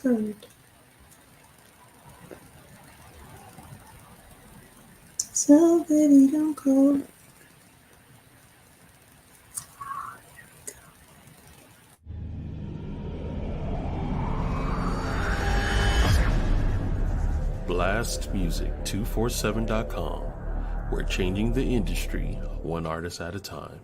covered. So baby, don't go. BLASTMUSIC247.com. We're changing the industry one artist at a time.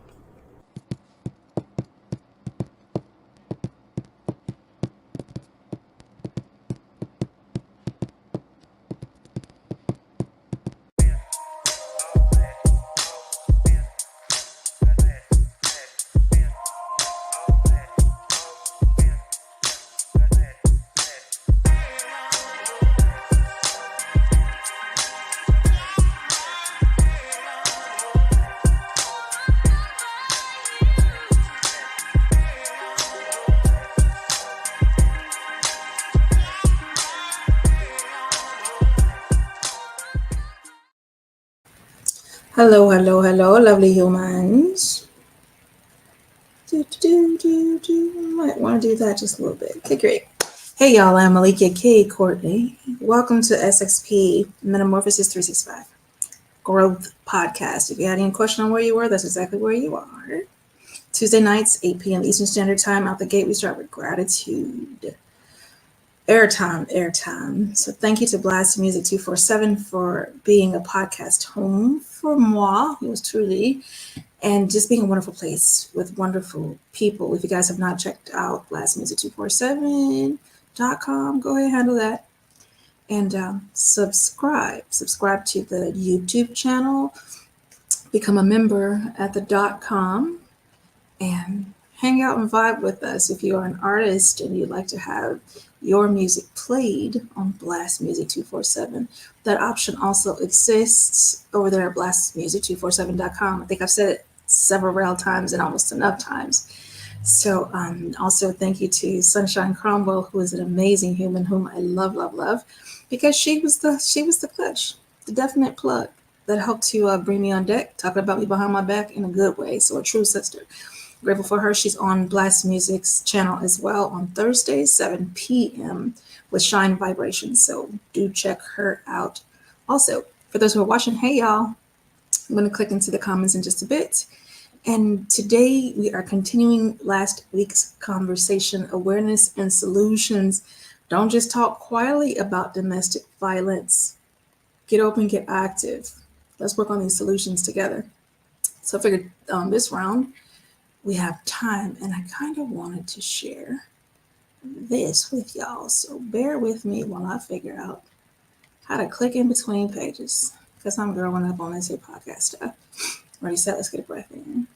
Hello, lovely humans. Might want to do that just a little bit. Okay, great. Hey, y'all, I'm Melikia K, Courtney. Welcome to SXP MetaMorphosis 365 Growth Podcast. If you had any question on where you were, that's exactly where you are. Tuesday nights, 8 p.m. Eastern Standard Time. Out the gate, we start with gratitude. Airtime. So thank you to BLASTMUSIC247 for being a podcast home for moi. It was truly, and just being a wonderful place with wonderful people. If you guys have not checked out BLASTMUSIC247.com, go ahead and handle that. And subscribe to the YouTube channel. Become a member at the .com and hang out and vibe with us. If you are an artist and you'd like to have your music played on BLASTMUSIC247, that option also exists over there at BLASTMUSIC247.com. I think I've said it several times and almost enough times. So also thank you to Sunshine Cromwell, who is an amazing human whom I love, because she was the clutch, the definite plug that helped to bring me on deck, talking about me behind my back in a good way. So a true sister. Grateful for her. She's on Blast Music's channel as well on Thursdays, 7 p.m. with Shine Vibrations. So do check her out. Also, for those who are watching, hey y'all, I'm going to click into the comments in just a bit. And today we are continuing last week's conversation, awareness and solutions. Don't just talk quietly about domestic violence. Get open, get active. Let's work on these solutions together. So I figured this round, we have time, and I kind of wanted to share this with y'all. So bear with me while I figure out how to click in between pages, because I'm growing up on this here podcast stuff. Ready, set, let's get a breath in.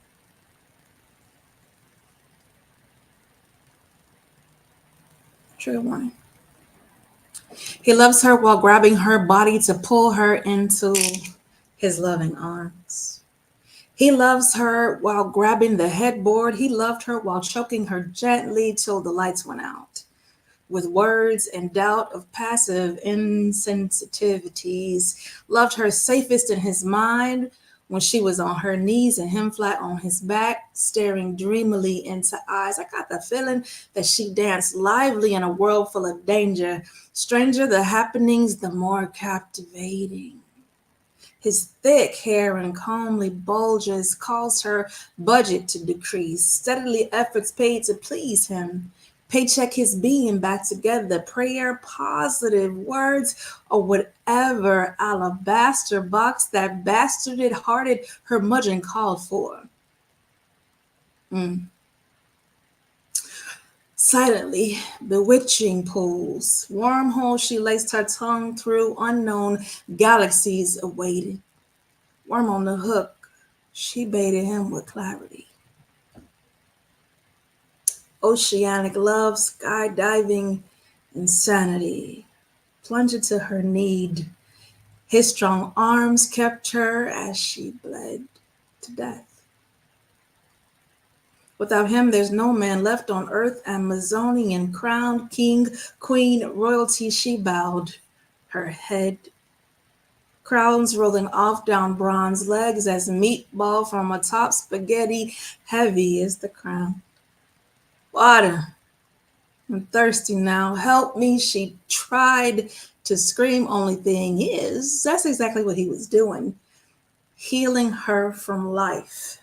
Trigger warning. He loves her while grabbing her body to pull her into his loving arms. He loves her while grabbing the headboard. He loved her while choking her gently till the lights went out. With words and doubt of passive insensitivities. Loved her safest in his mind when she was on her knees and him flat on his back, staring dreamily into eyes. I got the feeling that she danced lively in a world full of danger. Stranger the happenings, the more captivating. His thick hair and calmly bulges caused her budget to decrease. Steadily efforts paid to please him. Paycheck his being back together. Prayer, positive words, or whatever alabaster box that bastarded-hearted curmudgeon called for. Silently, bewitching pools, wormholes she laced her tongue through, unknown galaxies awaited. Worm on the hook, she baited him with clarity. Oceanic love, skydiving insanity, plunged to her need. His strong arms kept her as she bled to death. Without him, there's no man left on earth. Amazonian crowned king, queen, royalty, she bowed her head. Crowns rolling off down bronze legs as meatball from atop spaghetti, heavy is the crown. Water, I'm thirsty now. Help me. She tried to scream. Only thing is, that's exactly what he was doing. Healing her from life.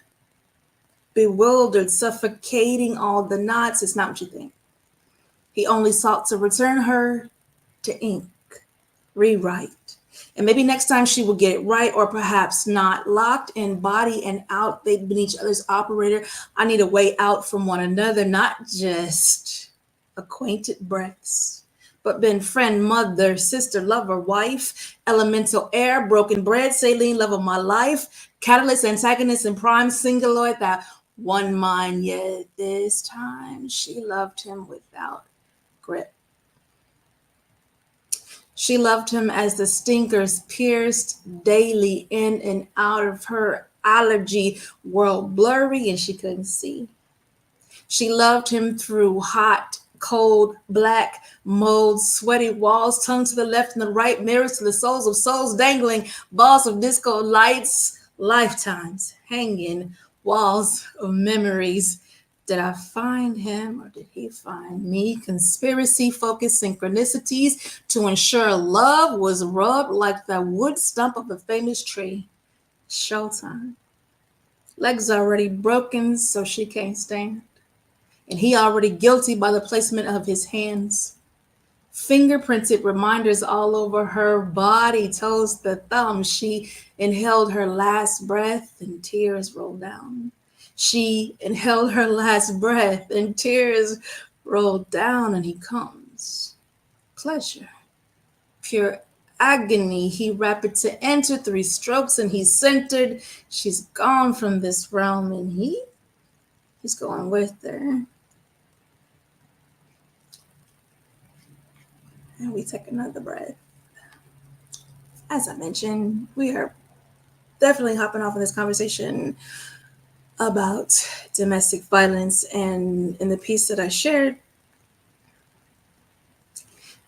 Bewildered, suffocating all the knots. It's not what you think. He only sought to return her to ink, rewrite. And maybe next time she will get it right, or perhaps not. Locked in body and out, they've been each other's operator. I need a way out from one another, not just acquainted breaths, but been friend, mother, sister, lover, wife, elemental air, broken bread, saline, love of my life, catalyst, antagonist, and prime singuloid, that one mind. Yet this time she loved him without grip. She loved him as the stinkers pierced daily in and out of her allergy world, blurry, and she couldn't see. She loved him through hot, cold, black, mold, sweaty walls, tongue to the left and the right, mirrors to the souls of souls, dangling balls of disco lights, lifetimes hanging, walls of memories. Did I find him or did he find me? Conspiracy focused synchronicities to ensure love was rubbed like the wood stump of a famous tree. Showtime. Legs already broken, so she can't stand. And he already guilty by the placement of his hands. Fingerprinted reminders all over her body, toes the thumb. She inhaled her last breath and tears rolled down. She inhaled her last breath and tears rolled down, and he comes. Pleasure, pure agony. He rapid to enter, 3 strokes, and he's centered. She's gone from this realm, and he's going with her. And we take another breath. As I mentioned, we are definitely hopping off of this conversation about domestic violence. And in the piece that I shared,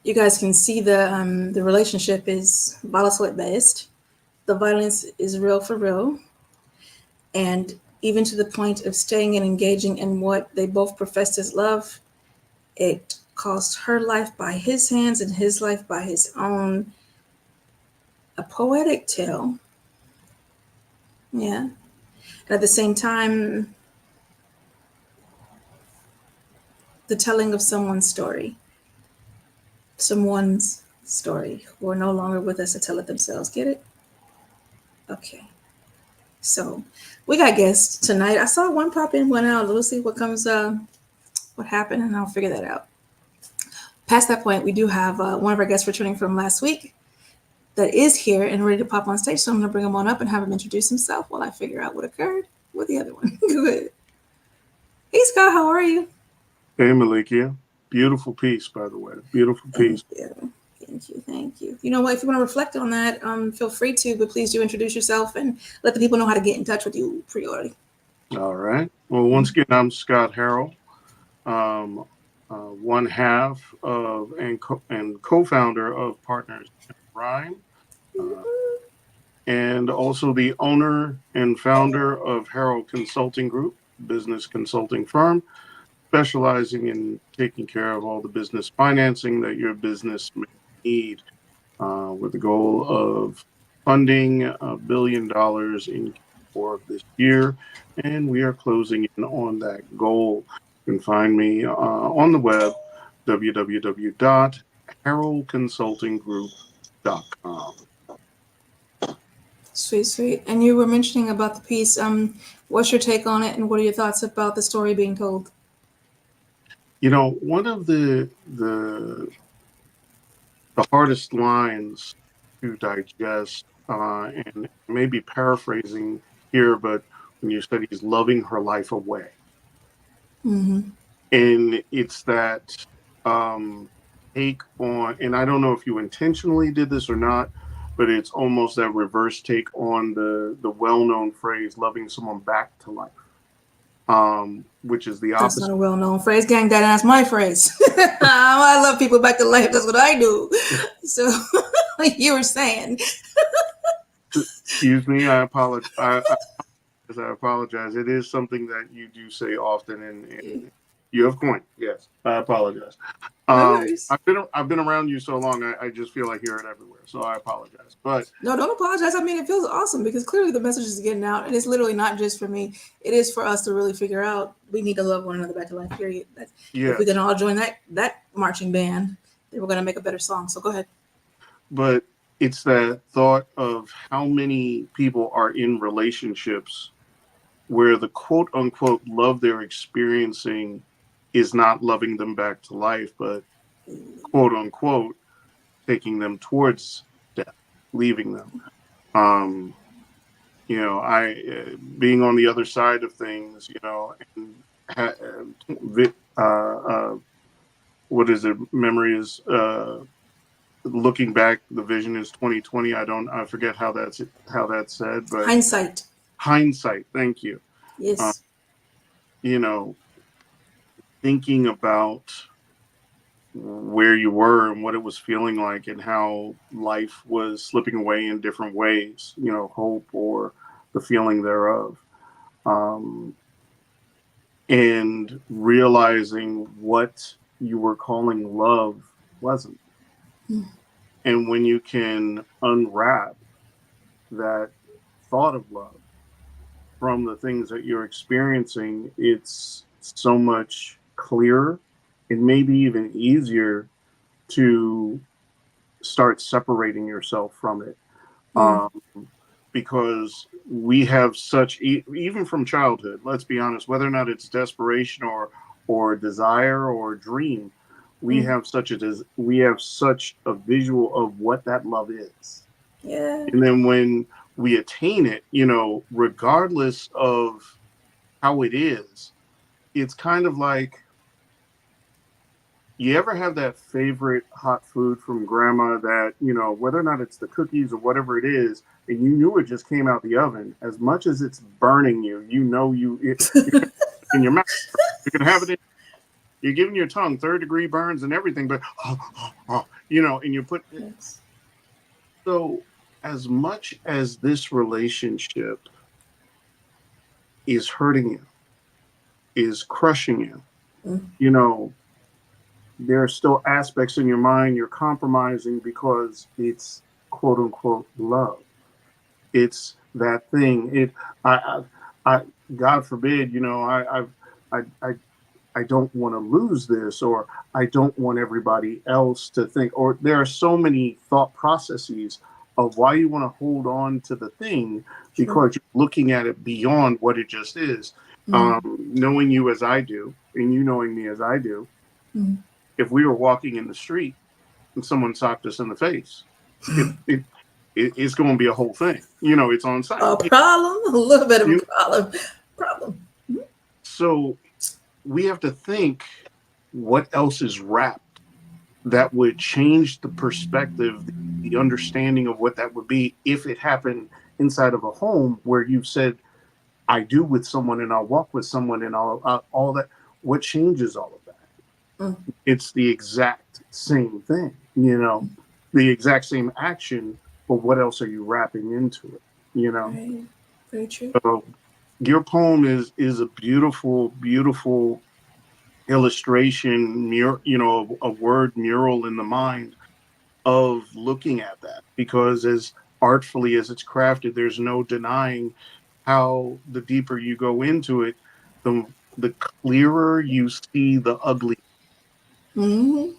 you guys can see the relationship is volatile at best. The violence is real for real. And even to the point of staying and engaging in what they both professed as love, it cost her life by his hands and his life by his own. A poetic tale. Yeah. And at the same time, the telling of someone's story who are no longer with us to tell it themselves. Get it? Okay. So we got guests tonight. I saw one pop in, one out. We'll see what comes, what happened, and I'll figure that out. Past that point, we do have one of our guests returning from last week that is here and ready to pop on stage. So I'm going to bring him on up and have him introduce himself while I figure out what occurred with the other one. Go ahead. Hey, Scott, how are you? Hey, Melikia. Beautiful piece, by the way. Beautiful piece. Thank you. You know what? If you want to reflect on that, feel free to, but please do introduce yourself and let the people know how to get in touch with you pre-order. All right. Well, once again, I'm Scott Harrell, one half of and co-founder of Partners in Rhyme, and also the owner and founder of Harrell Consulting Group, business consulting firm, specializing in taking care of all the business financing that your business may need, with the goal of funding $1 billion in Q4 of this year. And we are closing in on that goal. You can find me on the web, www.harrellconsultinggroup.com. Sweet. And you were mentioning about the piece. What's your take on it, and what are your thoughts about the story being told? You know, one of the hardest lines to digest, and maybe paraphrasing here, but when you said he's loving her life away. Mm-hmm. And it's that take on, and I don't know if you intentionally did this or not, but it's almost that reverse take on the well-known phrase, loving someone back to life, which is the opposite. That's not a well-known phrase, gang. That's my phrase. I love people back to life. That's what I do. So you were saying. Excuse me, I apologize. I apologize. It is something that you do say often, and You have coin. Yes, I apologize. No worries. I've been around you so long. I just feel I hear it everywhere. So I apologize. But No, don't apologize. I mean, it feels awesome because clearly the message is getting out, and it's literally not just for me. It is for us to really figure out we need to love one another back to life. Period. If we yes, can all join that marching band, then we're gonna make a better song. So go ahead. but it's that thought of how many people are in relationships where the quote unquote love they're experiencing is not loving them back to life, but quote unquote taking them towards death, leaving them. Um, I being on the other side of things, and what is it? Memory is looking back. The vision is 2020. I forget how that's said, but Hindsight. hindsight. Thank you. Uh, Yes. you know, thinking about where you were and what it was feeling like and how life was slipping away in different ways, hope or the feeling thereof. Um, and realizing what you were calling love wasn't. Mm. And when you can unwrap that thought of love from the things that you're experiencing, it's so much clearer and maybe even easier to start separating yourself from it. Mm. Because we have such, even from childhood, let's be honest, whether or not it's desperation or desire or dream, we Mm. have such a visual of what that love is. Yeah. And then when we attain it, regardless of how it is, it's kind of like, you ever have that favorite hot food from grandma that, whether or not it's the cookies or whatever it is, and you knew it just came out the oven, as much as it's burning you, you're in your mouth. You can have it in, you're giving your tongue third-degree burns and everything, but, and you put, Yes. so as much as this relationship is hurting you, is crushing you, Mm. there are still aspects in your mind you're compromising because it's quote unquote love. It's that thing. I God forbid, I don't want to lose this, or I don't want everybody else to think, or there are so many thought processes of why you want to hold on to the thing Sure. because you're looking at it beyond what it just is. Mm. Knowing you as I do, and you knowing me as I do, Mm. if we were walking in the street and someone socked us in the face, it's going to be a whole thing. It's on site. A problem, a little bit of a You, problem. so we have to think what else is wrapped that would change the perspective, the understanding of what that would be if it happened inside of a home where you've said, I do with someone and I'll walk with someone and all that. What changes all of that? Mm. It's the exact same thing, the exact same action, but what else are you wrapping into it, Right. Very true. So your poem is a beautiful, beautiful illustration, a word mural in the mind of looking at that, because as artfully as it's crafted, there's no denying how the deeper you go into it, the clearer you see the ugly. Mm-hmm.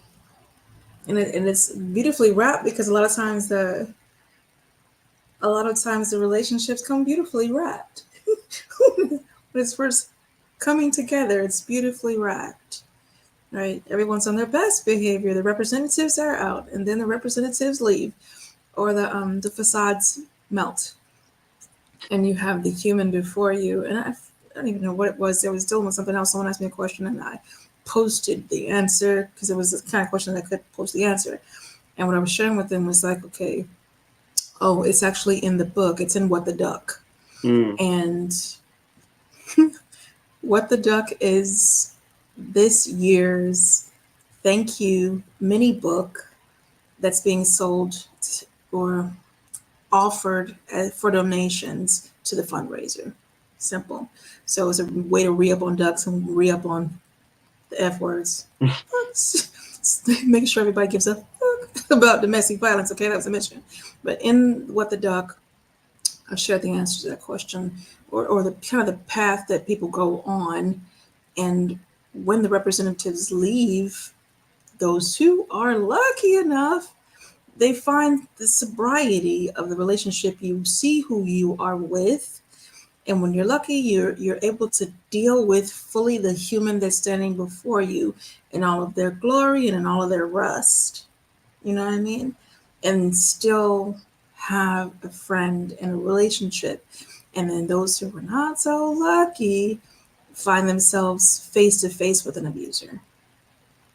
And it's beautifully wrapped because a lot of times the relationships come beautifully wrapped. When it's first coming together, it's beautifully wrapped. Right? Everyone's on their best behavior. The representatives are out, and then the representatives leave, or the facades melt, and you have the human before you. And I don't even know what it was. I was dealing with something else. Someone asked me a question, and I posted the answer because it was the kind of question that I could post the answer. And what I was sharing with them was like, okay, oh, it's actually in the book. It's in What the Duck. Mm. And What the Duck is this year's thank you mini book that's being sold or offered for donations to the fundraiser. Simple. So it's a way to re up on ducks and re up on the F words. Making sure everybody gives a fuck about domestic violence. Okay, that was a mission. But in what the doc, I shared the answer to that question, or the kind of the path that people go on, and when the representatives leave, those who are lucky enough, they find the sobriety of the relationship. You see who you are with, and when you're lucky, you're able to deal with fully the human that's standing before you in all of their glory and in all of their rust. You know what I mean? And still have a friend and a relationship. And then those who were not so lucky find themselves face to face with an abuser,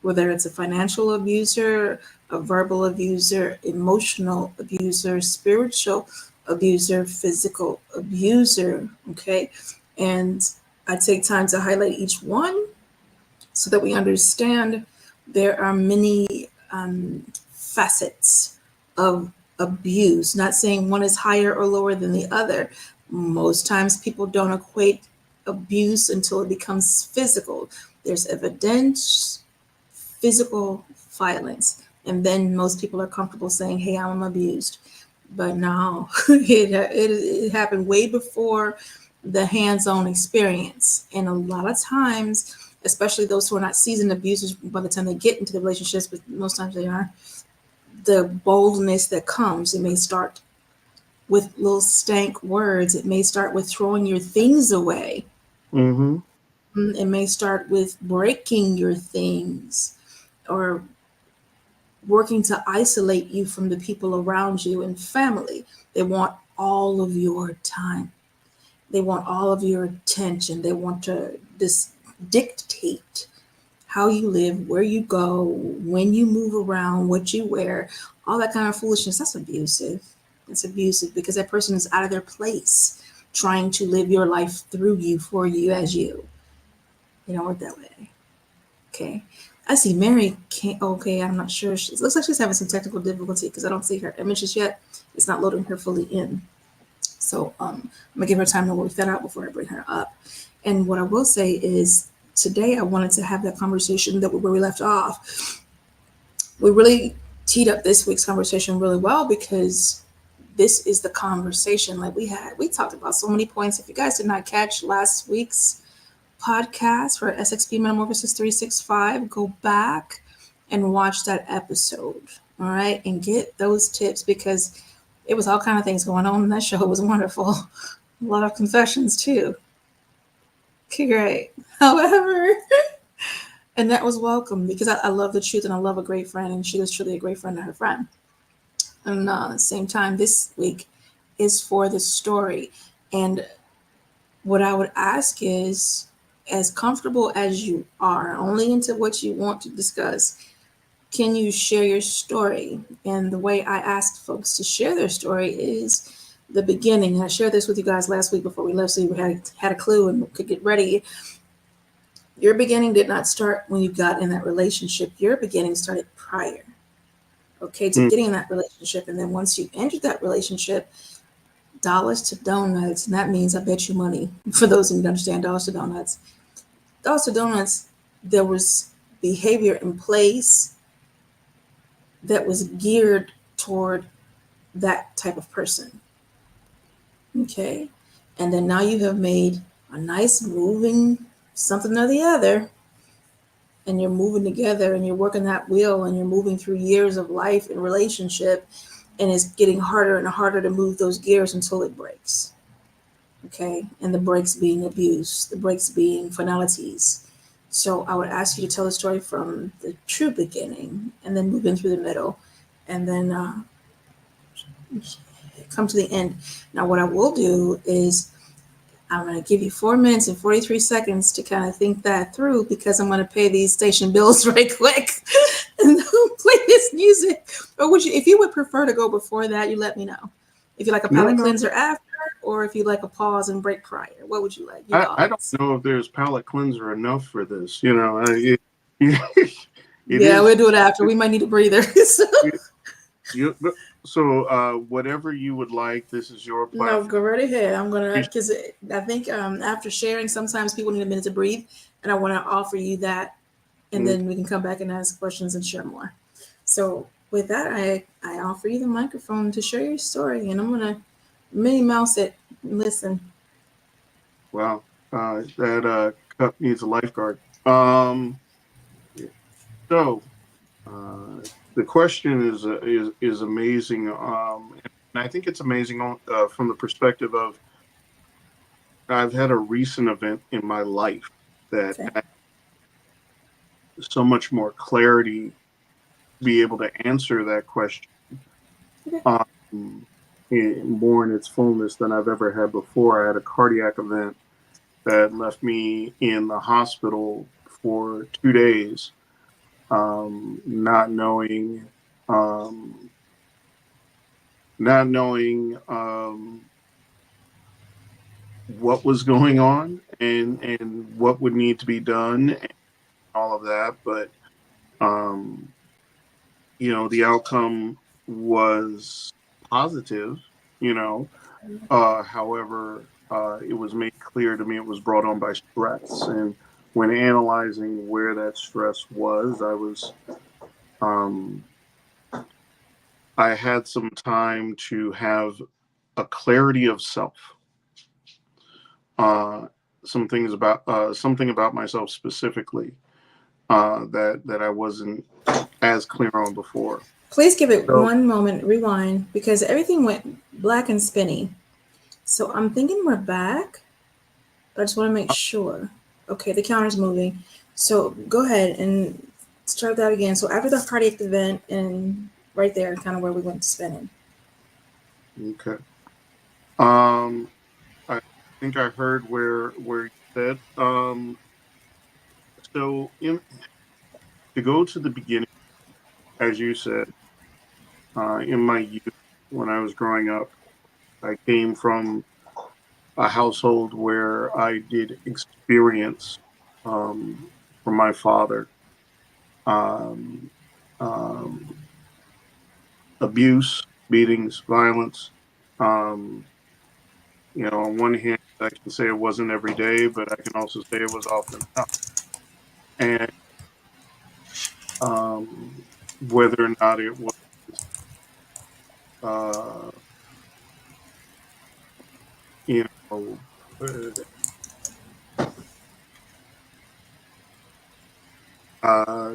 whether it's a financial abuser, a verbal abuser, emotional abuser, spiritual abuser, physical abuser. Okay. And I take time to highlight each one so that we understand there are many facets of abuse. Not saying one is higher or lower than the other. Most times people don't equate abuse until it becomes physical. There's evidence, physical violence, and then most people are comfortable saying, hey, I'm abused. But no, it happened way before the hands-on experience. And a lot of times, especially those who are not seasoned abusers, by the time they get into the relationships, but most times they are, the boldness that comes, it may start with little stank words. It may start with throwing your things away. Mm-hmm. It may start with breaking your things or working to isolate you from the people around you and family. They want all of your time. They want all of your attention. They want to dictate how you live, where you go, when you move around, what you wear, all that kind of foolishness. That's abusive. It's abusive because that person is out of their place trying to live your life through you, for you, as you. They don't work that way. Okay. I see Mary can't. Okay, I'm not sure. It looks like she's having some technical difficulty because I don't see her images yet. It's not loading her fully in. So I'm gonna give her time to work that out before I bring her up. And what I will say is today I wanted to have that conversation that where we left off. We really teed up this week's conversation really well because this is the conversation like we had. We talked about so many points. If you guys did not catch last week's podcast for SXP MetaMorphosis 365, go back and watch that episode. All right. And get those tips because it was all kind of things going on in that show. It was wonderful. A lot of confessions too. Okay, great. However, and that was welcome because I love the truth and I love a great friend, and she was truly a great friend to her friend. And at the same time, this week is for the story. And what I would ask is, as comfortable as you are, only into what you want to discuss, can you share your story? And the way I asked folks to share their story is the beginning. And I shared this with you guys last week before we left, so you had a clue and could get ready. Your beginning did not start when you got in that relationship. Your beginning started prior, okay, to getting in that relationship. And then once you entered that relationship, dollars to donuts, and that means I bet you money. For those who don't understand dollars to donuts, there was behavior in place that was geared toward that type of person. Okay. And then now you have made a nice moving something or the other, and you're moving together and you're working that wheel and you're moving through years of life and relationship, and it's getting harder and harder to move those gears until it breaks. Okay. And the breaks being abuse, the breaks being finalities. So I would ask you to tell the story from the true beginning and then move in through the middle and then come to the end. Now, what I will do is I'm going to give you 4 minutes and 43 seconds to kind of think that through because I'm going to pay these station bills right quick and play this music. Or would you, if you would prefer to go before that, you let me know. If you like a palate cleanser after, or if you like a pause and break prior, what would you like? I don't know if there's palate cleanser enough for this. You know, we'll do it after. We might need a breather. So whatever you would like, this is your platform. No, go right ahead. I'm gonna, because I think after sharing, sometimes people need a minute to breathe, and I want to offer you that and then we can come back and ask questions and share more. So with that, I offer you the microphone to share your story, and I'm going to Minnie Mouse it. Listen. Wow. That cup needs a lifeguard. So the question is amazing, and I think it's amazing from the perspective of I've had a recent event in my life that Okay. had so much more clarity to be able to answer that question Okay. more in its fullness than I've ever had before. I had a cardiac event that left me in the hospital for 2 days, not knowing, not knowing what was going on and what would need to be done and all of that. But the outcome was positive. You know, however, it was made clear to me it was brought on by stress, and when analyzing where that stress was, I had some time to have a clarity of self. Uh, something about myself specifically that I wasn't as clear on before. Please give it So, one moment, rewind, because everything went black and spinny. So I'm thinking we're back, but I just want to make sure. Okay, the counter's moving. So go ahead and start that again. So after the cardiac event, and right there, kind of where we went to spinning. okay. I think I heard where you said. So to go to the beginning, as you said, in my youth, when I was growing up, I came from a household where I did experience from my father um, um, abuse, beatings, violence. Um, on one hand, I can say it wasn't every day, but I can also say it was often enough. And whether or not it was uh, you know, uh,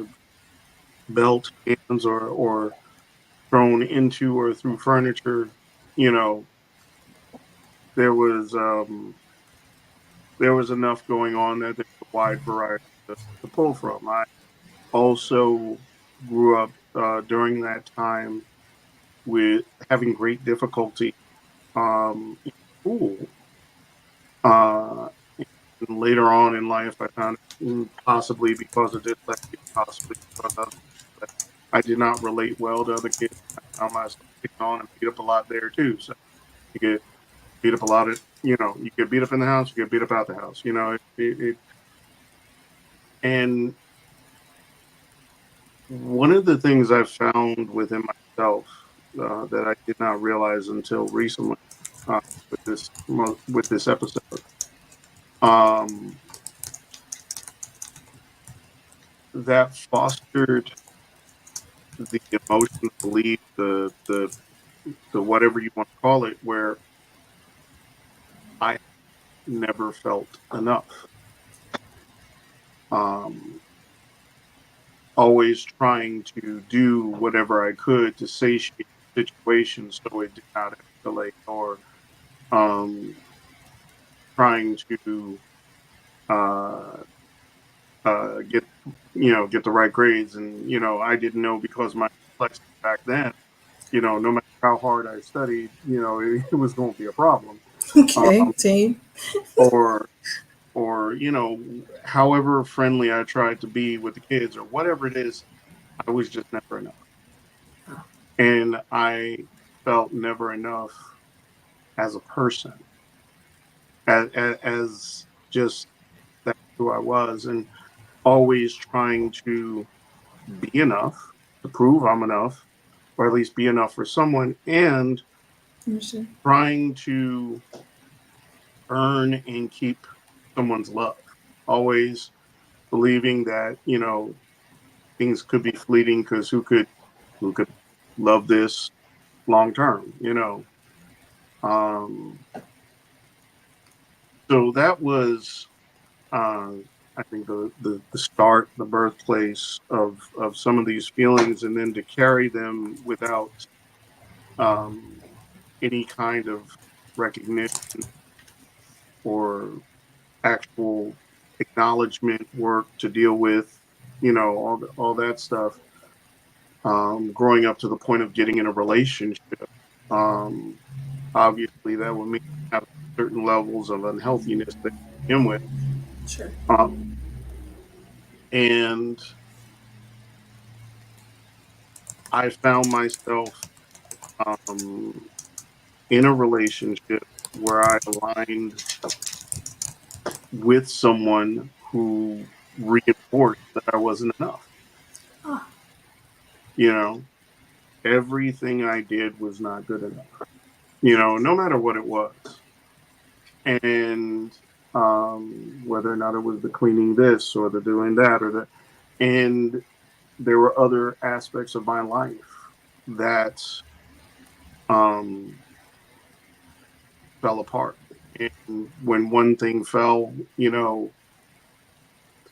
belt hands or thrown into or through furniture, you know, there was um, there was enough going on that there's a wide variety to pull from. I also grew up during that time with having great difficulty in school. Uh, and later on in life, I found possibly because of dyslexia, possibly because of that I did not relate well to other kids. I found myself picking on and beat up a lot there too. So you get beat up a lot of, you get beat up in the house, you get beat up out the house. And one of the things I found within myself that I did not realize until recently uh, with this episode, um, that fostered the emotion, belief, the whatever you want to call it, where I never felt enough. Um, Always trying to do whatever I could to satiate the situation so it did not escalate, or um, trying to uh, get the right grades. And I didn't know, because my dyslexia back then, no matter how hard I studied, it was going to be a problem. Okay, Um, team. or however friendly I tried to be with the kids or whatever it is, I was just never enough. And I felt never enough as a person, as just that's who I was, and always trying to be enough to prove I'm enough, or at least be enough for someone, and Understood. trying to earn and keep someone's love. Always believing that, things could be fleeting, because who could love this long term, you know? So that was, I think, the start, the birthplace of some of these feelings, and then to carry them without um, any kind of recognition or actual acknowledgement work to deal with, you know, all that stuff. Growing up to the point of getting in a relationship, um, obviously that would mean have certain levels of unhealthiness that you begin with. Sure. Um, and I found myself um, in a relationship where I aligned with someone who reinforced that I wasn't enough. Ah, You know, everything I did was not good enough, you know, no matter what it was. And whether or not it was the cleaning this or the doing that or that. And there were other aspects of my life that um, fell apart. And when one thing fell, you know,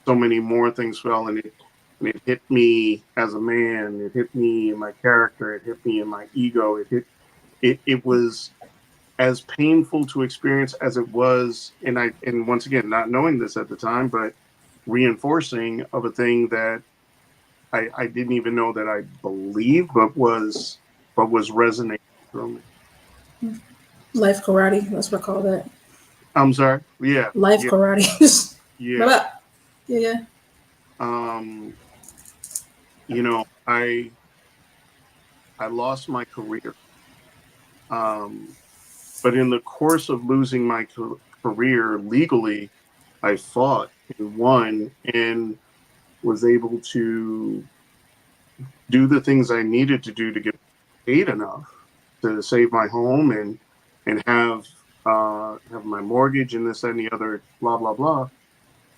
so many more things fell, and it hit me as a man. It hit me in my character. It hit me in my ego. It was as painful to experience as it was, and once again, not knowing this at the time, but reinforcing of a thing that I didn't even know that I believed, but was resonating through me. life karate. That's what I call that. I'm sorry. Yeah, Life yeah, karate. Blah, yeah. blah. Yeah, yeah. Um, you know, I lost my career. Um, but in the course of losing my career legally, I fought and won and was able to do the things I needed to do to get paid enough to save my home and have my mortgage and this and the other, blah blah blah.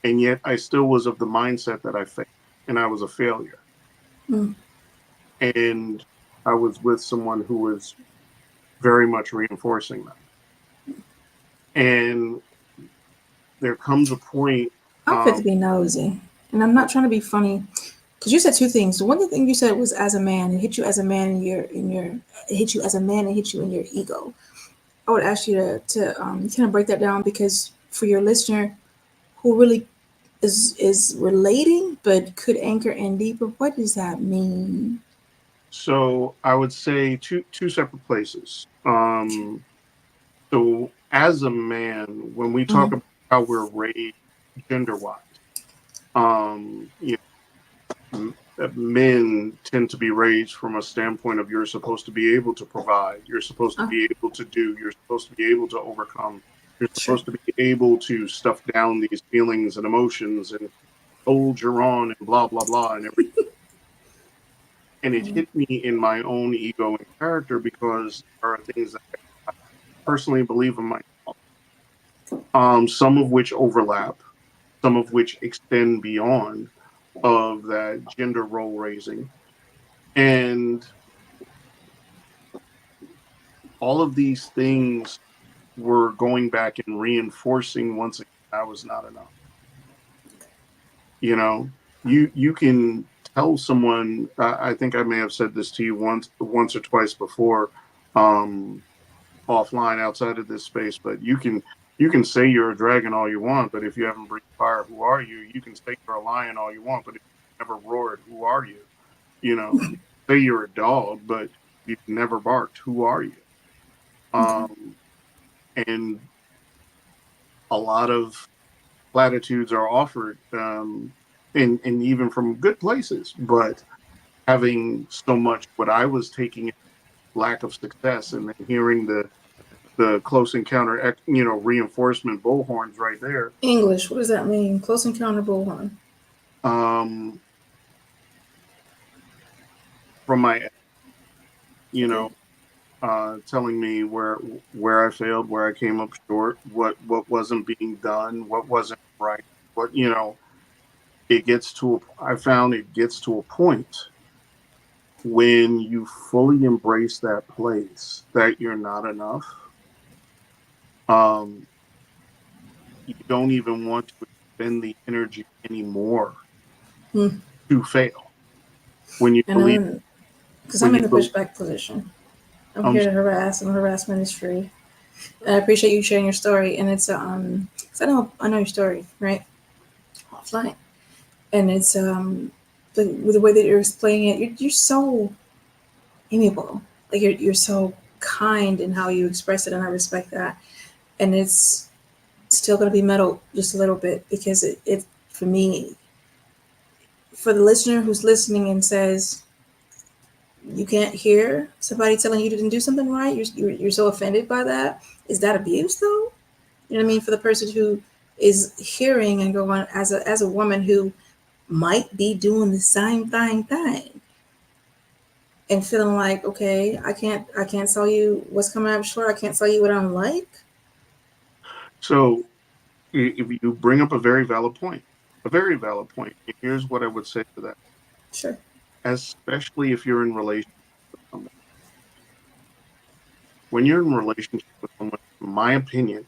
And yet I still was of the mindset that I failed and I was a failure. Mm. And I was with someone who was very much reinforcing that. And there comes a point. I'm fit to be nosy, and I'm not trying to be funny. Because you said two things. The one thing you said was as a man, it hit you as a man it hit you as a man and hit you in your ego. I would ask you to kind of break that down, because for your listener who really is relating but could anchor in deeper, what does that mean? So I would say two separate places. So as a man, when we talk Mm-hmm. about how we're raised gender wise, you know, men tend to be raised from a standpoint of you're supposed to be able to provide, you're supposed to Oh, be able to do, you're supposed to be able to overcome, you're sure. supposed to be able to stuff down these feelings and emotions and soldier on and blah blah blah and everything. And it Mm. hit me in my own ego and character, because there are things that I personally believe in myself, some of which overlap, some of which extend beyond of that gender role raising. And all of these things were going back and reinforcing once again I was not enough. You know, you can tell someone. I think I may have said this to you once or twice before, um, offline outside of this space. But you can say you're a dragon all you want, but if you haven't breathed fire, who are you? You can say you're a lion all you want, but if you never roared, who are you? You know, you say you're a dog, but you've never barked. Who are you? Okay. Um, and a lot of platitudes are offered, and even from good places, but having so much what I was taking lack of success, and then hearing the close encounter, reinforcement bullhorns right there, English. What does that mean? Close encounter bullhorn. um, from my, you Okay. know, telling me where I failed, where I came up short, what wasn't being done, what wasn't right, what. I found it gets to a point when you fully embrace that place that you're not enough. You don't even want to expend the energy anymore Hmm. to fail. When you And believe, because when I'm in you the believe, pushback position. I'm here to harass, and harassment is free. And I appreciate you sharing your story. And it's 'cause I know your story, right? Offline. And it's the way that you're explaining it, you're so amiable. Like you're so kind in how you express it, and I respect that. And it's still going to be metal just a little bit because it for me, for the listener who's listening and says you can't hear somebody telling you didn't do something right, you're so offended by that. Is that abuse though? You know what I mean? For the person who is hearing and going as a woman who might be doing the same thing and feeling like, okay, I can't sell you what's coming up short. I can't sell you what I'm like. so if you bring up a very valid point, here's what I would say to that. Sure. Especially if you're in relationship with someone. When you're in relationship with someone, in my opinion,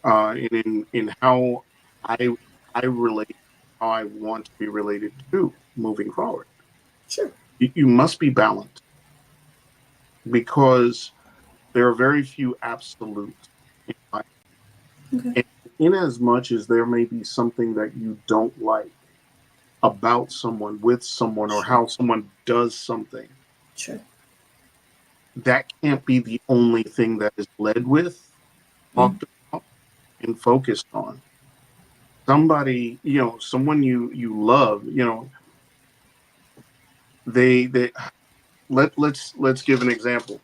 in how I I relate, how I want to be related to moving forward, Sure. you must be balanced because there are very few absolutes in life. Okay. And in as much as there may be something that you don't like about someone, with someone, or Sure. how someone does something, Sure. that can't be the only thing that is led with, Mm. talked about, and focused on. Somebody, someone you love, they let's give an example.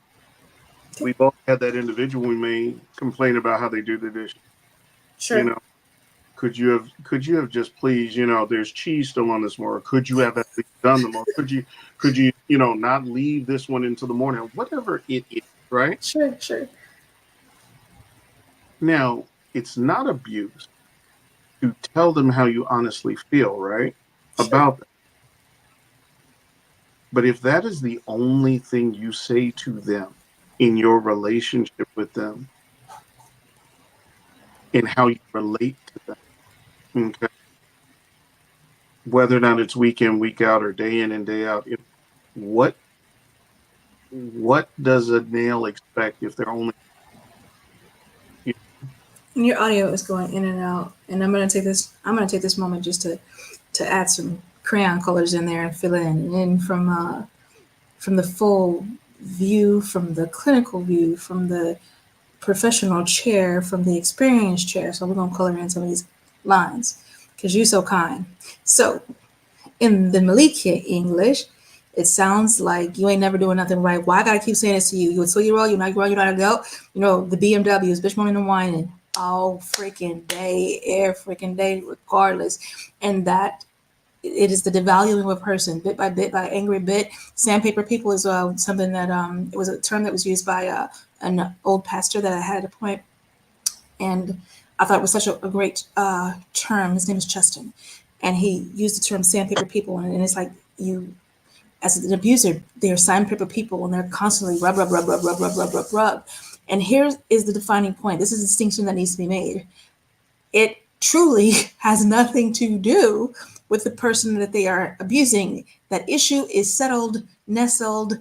Okay. We've all had that individual we may complain about how they do the dishes. You Sure. know, could you have just please, there's cheese still on this one, or could you have at least done them, or could you not leave this one into the morning, whatever it is, right? Sure. Sure. Now, it's not abuse to tell them how you honestly feel, right? Sure. About them. But if that is the only thing you say to them in your relationship with them and how you relate to them, okay, whether or not it's week in, week out, or day in and day out, what what does a nail expect if they're only, you And your audio is going in and out. And I'm gonna take this moment just to add some crayon colors in there and fill in. And from the full view, from the clinical view, from the professional chair, from the experienced chair. So we're gonna color in some of these lines because you're so kind. So in the Melikia English, it sounds like you ain't never doing nothing right. Why I gotta keep saying this to you? You a 2-year-old, you're not growing, you know how to go. You know, the BMWs, bitch moaning and whining all freaking day, every freaking day, regardless. And that it is the devaluing of a person bit by angry bit. Sandpaper people is something that it was a term that was used by an old pastor that I had at a point, and I thought it was such a great term. His name is Cheston, and he used the term sandpaper people, and it's like you, as an abuser, they're sandpaper people, and they're constantly rub, rub, rub, rub, rub, rub, rub, rub, rub. And here is the defining point. This is a distinction that needs to be made. It truly has nothing to do with the person that they are abusing. That issue is settled, nestled,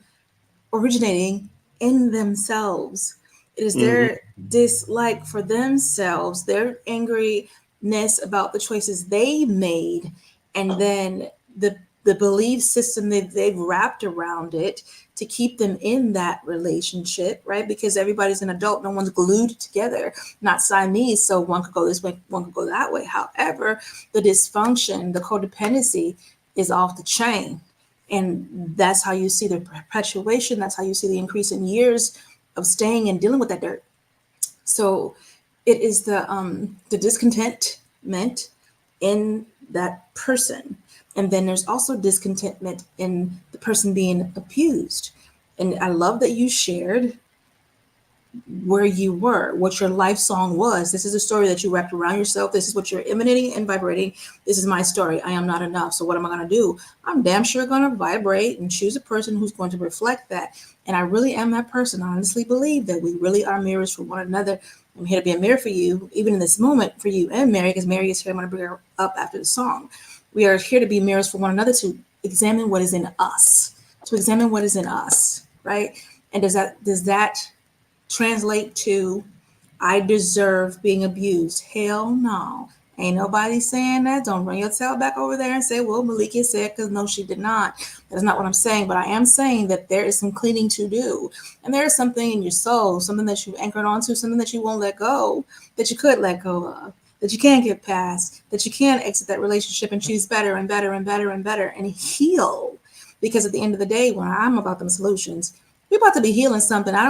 originating in themselves. It is Mhm. their dislike for themselves, their angriness about the choices they made, and then the belief system that they've wrapped around it to keep them in that relationship, right? Because everybody's an adult, no one's glued together, not Siamese, so one could go this way, one could go that way. However, the dysfunction, the codependency is off the chain, and that's how you see the perpetuation. That's how you see the increase in years of staying and dealing with that dirt. So it is the discontentment in that person, and then there's also discontentment in the person being abused. And I love that you shared where you were, what your life song was. This is a story that you wrapped around yourself. This is what you're emanating and vibrating. This is my story. I am not enough. So what am I going to do? I'm damn sure going to vibrate and choose a person who's going to reflect that. And I really am that person. I honestly believe that we really are mirrors for one another. I'm here to be a mirror for you, even in this moment, for you and Mary, because Mary is here. I'm going to bring her up after the song. We are here to be mirrors for one another, to examine what is in us, right? And does that translate to I deserve being abused? Hell no. Ain't nobody saying that. Don't run your tail back over there and say, well, Melikia said, because no, she did not. That's not what I'm saying. But I am saying that there is some cleaning to do. And there is something in your soul, something that you anchored onto, something that you won't let go, that you could let go of, that you can get past, that you can exit that relationship and choose better and better and better and better and heal. Because at the end of the day, when I'm about them solutions, we're about to be healing something I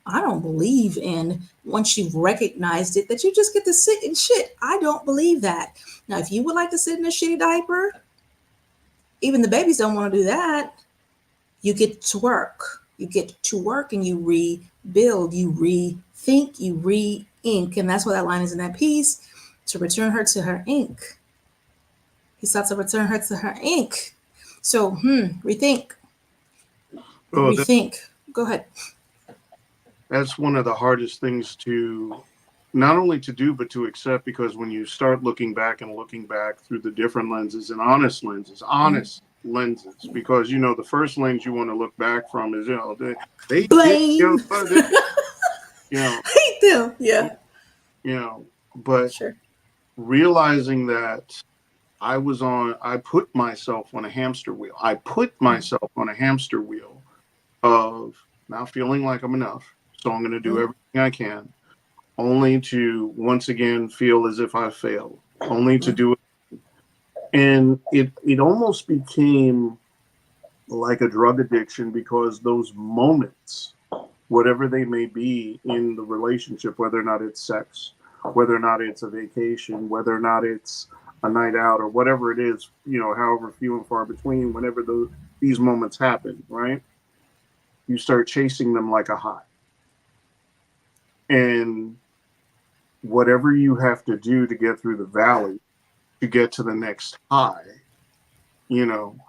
don't believe in. Once you've recognized it, that you just get to sit in shit. I don't believe that. Now, if you would like to sit in a shitty diaper, even the babies don't want to do that. You get to work. You get to work and you rebuild, you rethink, you re-ink. And that's what that line is in that piece. To return her to her ink. He sought to return her to her ink. So, rethink. Rethink. Go ahead. That's one of the hardest things to not only to do, but to accept, because when you start looking back through the different lenses and honest lenses, because, the first lens you want to look back from is, they blame. Hate them. Yeah. But sure. Realizing that I put myself on a hamster wheel. I put myself on a hamster wheel of not feeling like I'm enough. So I'm going to do everything I can, only to once again feel as if I failed, only to do it. And it almost became like a drug addiction, because those moments, whatever they may be in the relationship, whether or not it's sex, whether or not it's a vacation, whether or not it's a night out, or whatever it is, however few and far between, whenever these moments happen, right? You start chasing them like a high. And whatever you have to do to get through the valley, to get to the next high, and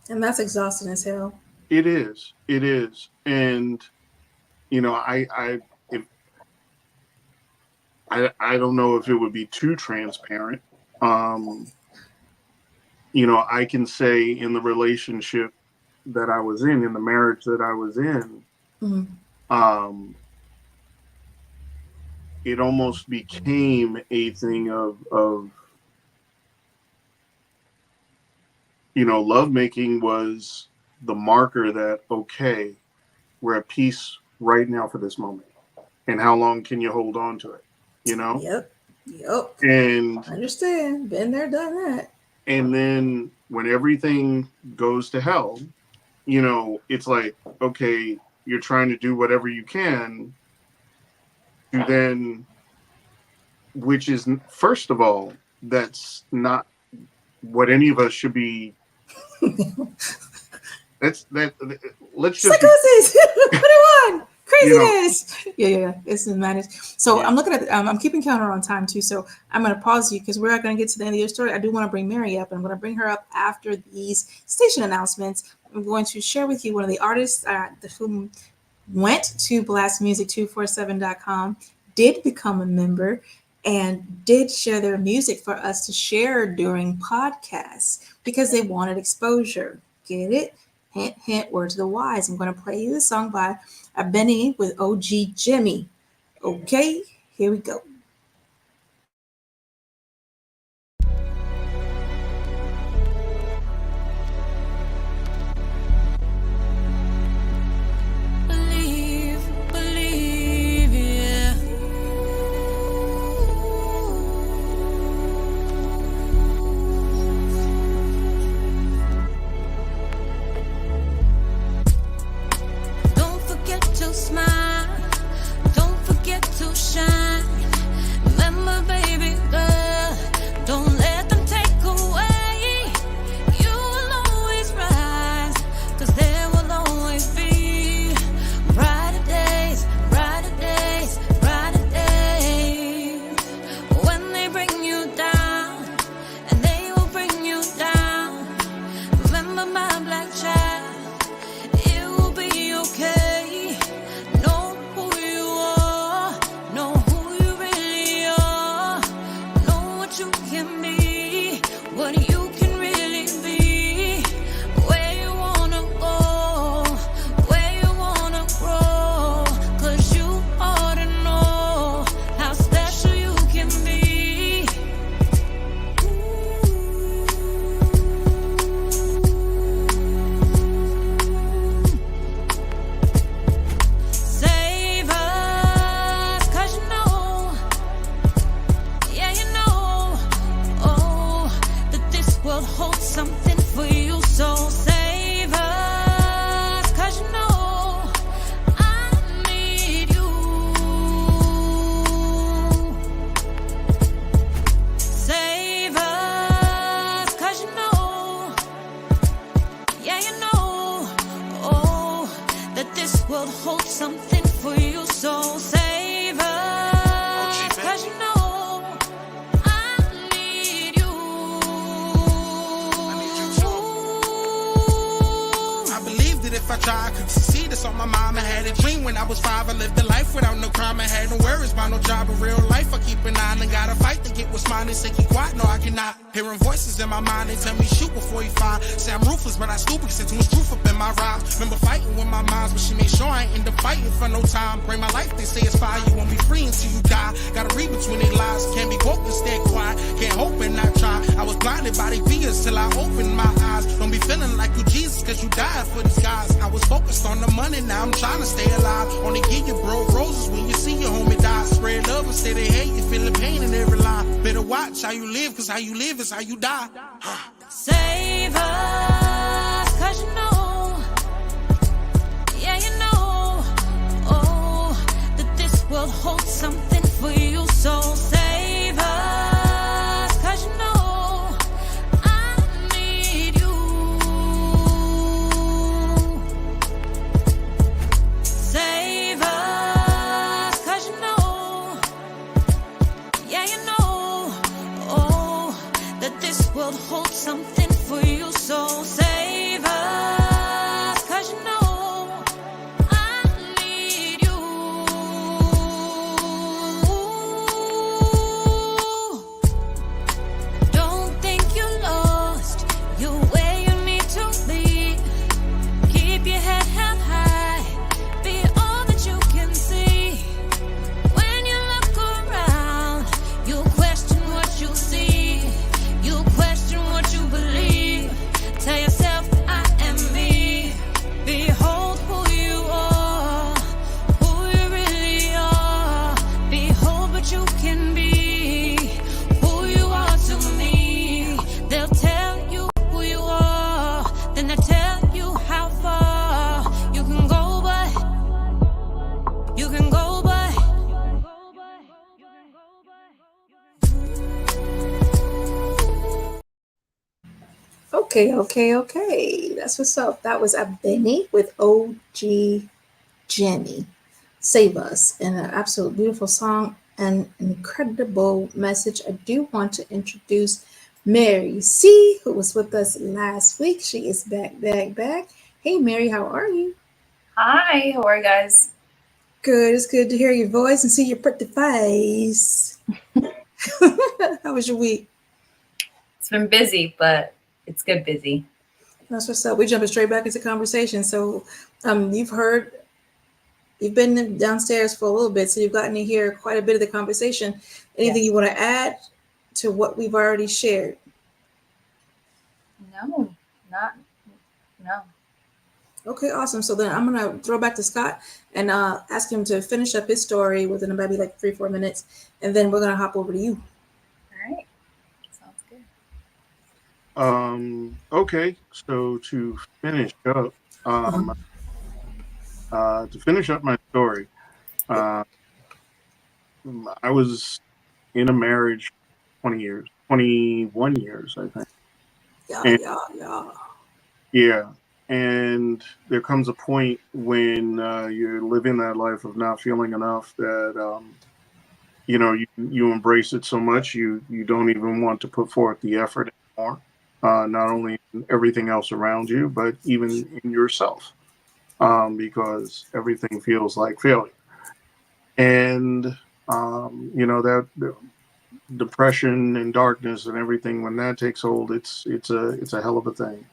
that's exhausting as hell. It is. And, I don't know if it would be too transparent. I can say in the relationship that I was in the marriage that I was in, it almost became a thing of lovemaking was the marker that, okay, we're at peace right now for this moment. And how long can you hold on to it? Yep. And I understand. Been there, done that. And then when everything goes to hell, it's like, okay, you're trying to do whatever you can to then, which is, first of all, that's not what any of us should be. Let's just psychosis. Put it on. Craziness. Yeah. It's madness. So I'm looking at, I'm keeping counter on time too. So I'm going to pause you because we're not going to get to the end of your story. I do want to bring Mary up, and I'm going to bring her up after these station announcements. I'm going to share with you one of the artists who went to BLASTMUSIC247.com, did become a member, and did share their music for us to share during podcasts because they wanted exposure. Get it? Hint, hint, word to the wise. I'm going to play you the song by Benny with OG Jimmy. Okay, here we go. Smile, don't forget to shine. world holds something for you, so save us, 'cause you know I need you. I believed that if I tried, I could succeed. That's on my mind. I had a dream when I was 5. I lived a life without no crime. I had no worries about no job. In real life, I keep an eye and gotta fight to get what's mine. They say keep quiet, no I cannot. Hearing voices in my mind, they tell me shoot before you find. Say I'm ruthless, but I stupid, cause too much truth up in my rhymes. Remember fighting with my minds, but she made sure I ain't end up fighting for no time. Bring my life, they say it's fire. You won't be free until you die. Gotta read between their lies. Can't be woke and stay quiet. Can't hope and not try. I was blinded by their fears till I opened my eyes. Don't be feeling like you Jesus, cause you died for these guys. I was focused on the money, now I'm trying to stay alive. Only give you bro roses when you see your homie die. Spread love and say they hate you, feel the pain in every line. Better watch how you live, cause how you live is how you die. Save us, 'cause you know, yeah you know, oh, that this world holds something for you, so save us, 'cause you know I need you. Save us, 'cause you know, yeah you know, oh, that this world holds something for you, so save us, 'cause you know I need you. Don't think you're lost, you're where you need to be. Keep your head held high, be all that you can see. When you look around, you'll question what you see. You question what you believe. Tell yourself I am me. Behold who you are, who you really are. Behold what you can be, who you are to me. They'll tell you who you are, then they'll tell you how far you can go, but you can go, but Okay. That's what's up. That was a Benny with OG Jenny. Save Us. And an absolute beautiful song and incredible message. I do want to introduce Mary C, who was with us last week. She is back. Hey, Mary, how are you? Hi, how are you guys? Good. It's good to hear your voice and see your pretty face. How was your week? It's been busy, but it's good busy. That's what's up. We're jumping straight back into conversation. So you've been downstairs for a little bit, so you've gotten to hear quite a bit of the conversation. Anything you want to add to what we've already shared? No. Okay, awesome. So then I'm going to throw back to Scott and ask him to finish up his story within maybe like 3-4 minutes, and then we're going to hop over to you. All right. Sounds good. Okay, so to finish up, my story, I was in a marriage 21 years, I think. Yeah. And there comes a point when you're living that life of not feeling enough that, you embrace it so much, you don't even want to put forth the effort anymore. Not only in everything else around you, but even in yourself, because everything feels like failure. And, that depression and darkness and everything, when that takes hold, it's a hell of a thing.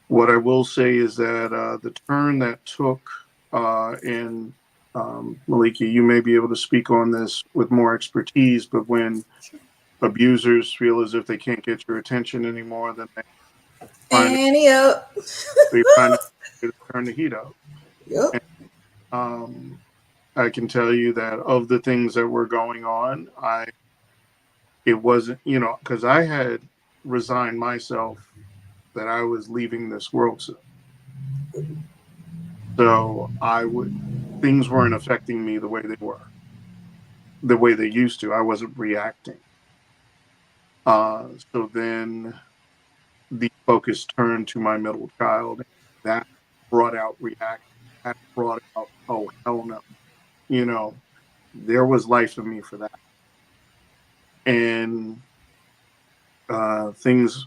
What I will say is that the turn that took, and Melikia, you may be able to speak on this with more expertise, but when abusers feel as if they can't get your attention anymore, then they find to turn the heat up. Yep. And, I can tell you that of the things that were going on, it wasn't, because I had resigned myself that I was leaving this world soon. So things weren't affecting me the way they used to. I wasn't reacting. So then the focus turned to my middle child. That brought out reaction, had brought out, oh, hell no. You know, there was life in me for that. And things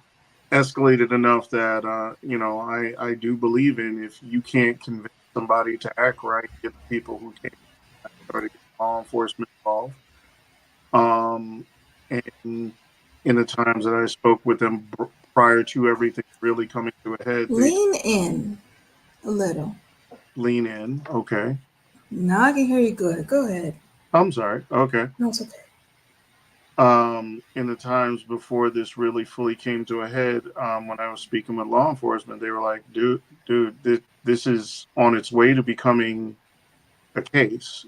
escalated enough that, you know, I do believe in, if you can't convince somebody to act right, get the people who can't, try to get law enforcement involved. And in the times that I spoke with them prior to everything really coming to a head, they Lean in a little. lean in. Okay. Now I can hear you good. Go ahead. I'm sorry. Okay. No, it's okay. In the times before this really fully came to a head, when I was speaking with law enforcement, they were like, dude, this is on its way to becoming a case.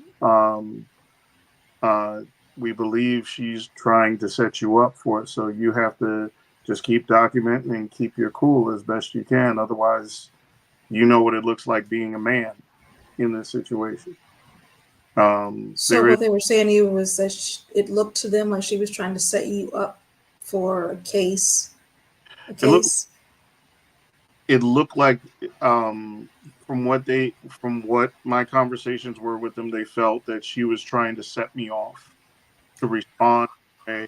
We believe she's trying to set you up for it. So you have to just keep documenting and keep your cool as best you can. Otherwise, you know what it looks like being a man in this situation. So what they were saying to you was that it looked to them like she was trying to set you up for a case. It looked like, from what my conversations were with them, they felt that she was trying to set me off to respond in a way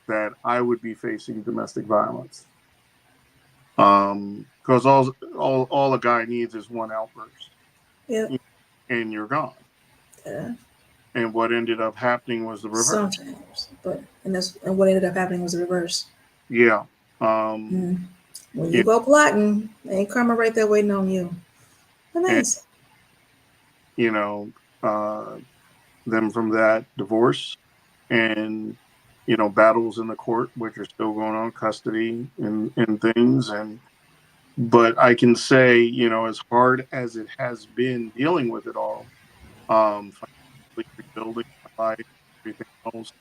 that I would be facing domestic violence. Because all a guy needs is one outburst. Yep. And you're gone. Yeah. And what ended up happening was the reverse. Sometimes, and what ended up happening was the reverse. Yeah. When you go plotting, ain't karma right there waiting on you. Amazing. And, you know, them from that divorce and, you know, battles in the court, which are still going on, custody and things. But I can say, you know, as hard as it has been dealing with it all, rebuilding my life, everything else,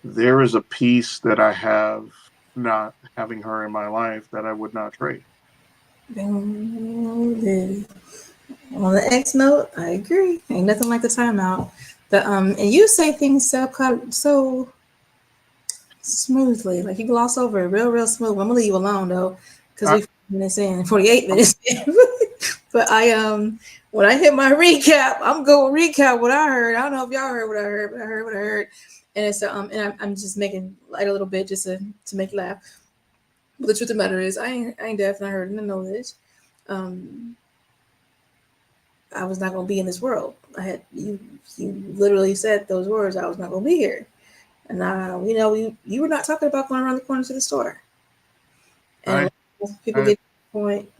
there is a piece that I have not having her in my life that I would not trade. On the X note, I agree. Ain't nothing like the timeout. And you say things so smoothly, like you gloss over it real smooth. I'm gonna leave you alone though, because we 48 minutes in. But when I hit my recap, I'm going to recap what I heard. I don't know if y'all heard what I heard, but I heard what I heard. And it's and I'm just making light a little bit just to make you laugh. But the truth of the matter is, I ain't deaf and I heard and I know this. I was not gonna be in this world. I had you literally said those words. I was not gonna be here. And you know, you were not talking about going around the corner to the store. And people get to the point.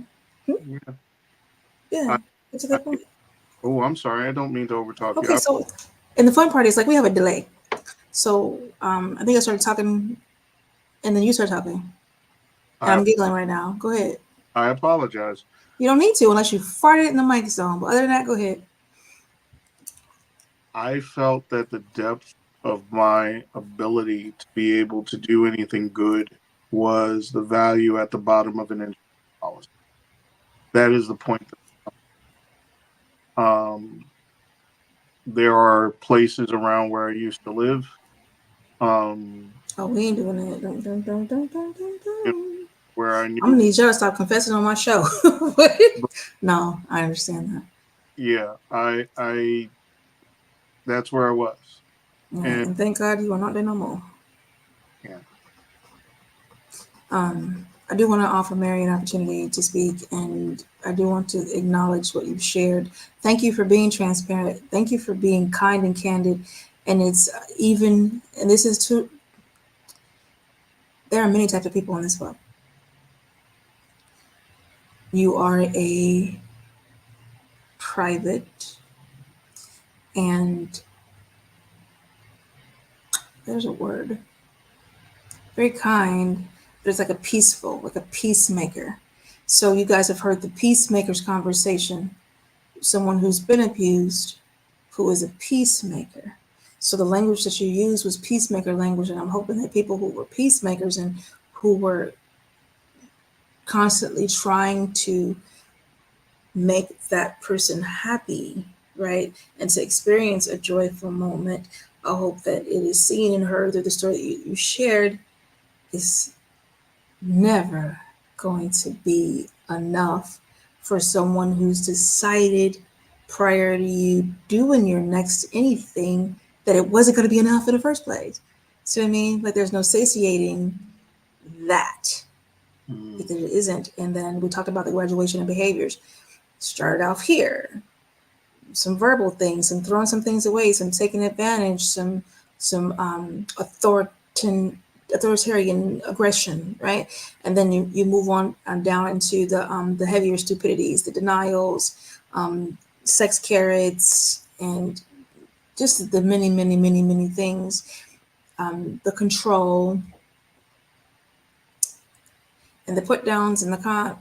Yeah, get to that point. Oh, I'm sorry. I don't mean to overtalk you. Okay, so, and the fun part is, like, we have a delay. So I think I started talking, and then you started talking. And I'm giggling right now. Go ahead. I apologize. You don't need to unless you farted in the mic zone. But other than that, go ahead. I felt that the depth of my ability to be able to do anything good was the value at the bottom of an insurance policy. That is the point. There are places around where I used to live. We ain't doing that. Where I knew. I'm gonna need y'all to stop confessing on my show. No, I understand that. Yeah, I that's where I was. Yeah, and thank God you are not there no more. Yeah. I do want to offer Mary an opportunity to speak, and I do want to acknowledge what you've shared. Thank you for being transparent. Thank you for being kind and candid. And it's and this is true. There are many types of people in this world. You are a private, and there's a word, very kind, but it's like a peaceful, like a peacemaker. So you guys have heard the peacemaker's conversation, someone who's been abused, who is a peacemaker. So the language that you used was peacemaker language, and I'm hoping that people who were peacemakers and who were constantly trying to make that person happy, right, and to experience a joyful moment, I hope that it is seen and heard through the story that you shared is never going to be enough for someone who's decided prior to you doing your next anything that it wasn't going to be enough in the first place. See what I mean? Like there's no satiating that. It isn't. And then we talked about the graduation and behaviors. Started off here, some verbal things, some throwing some things away, some taking advantage, some authoritarian aggression, right? And then you move on down into the heavier stupidities, the denials, sex carrots, and just the many things, the control, and the put downs and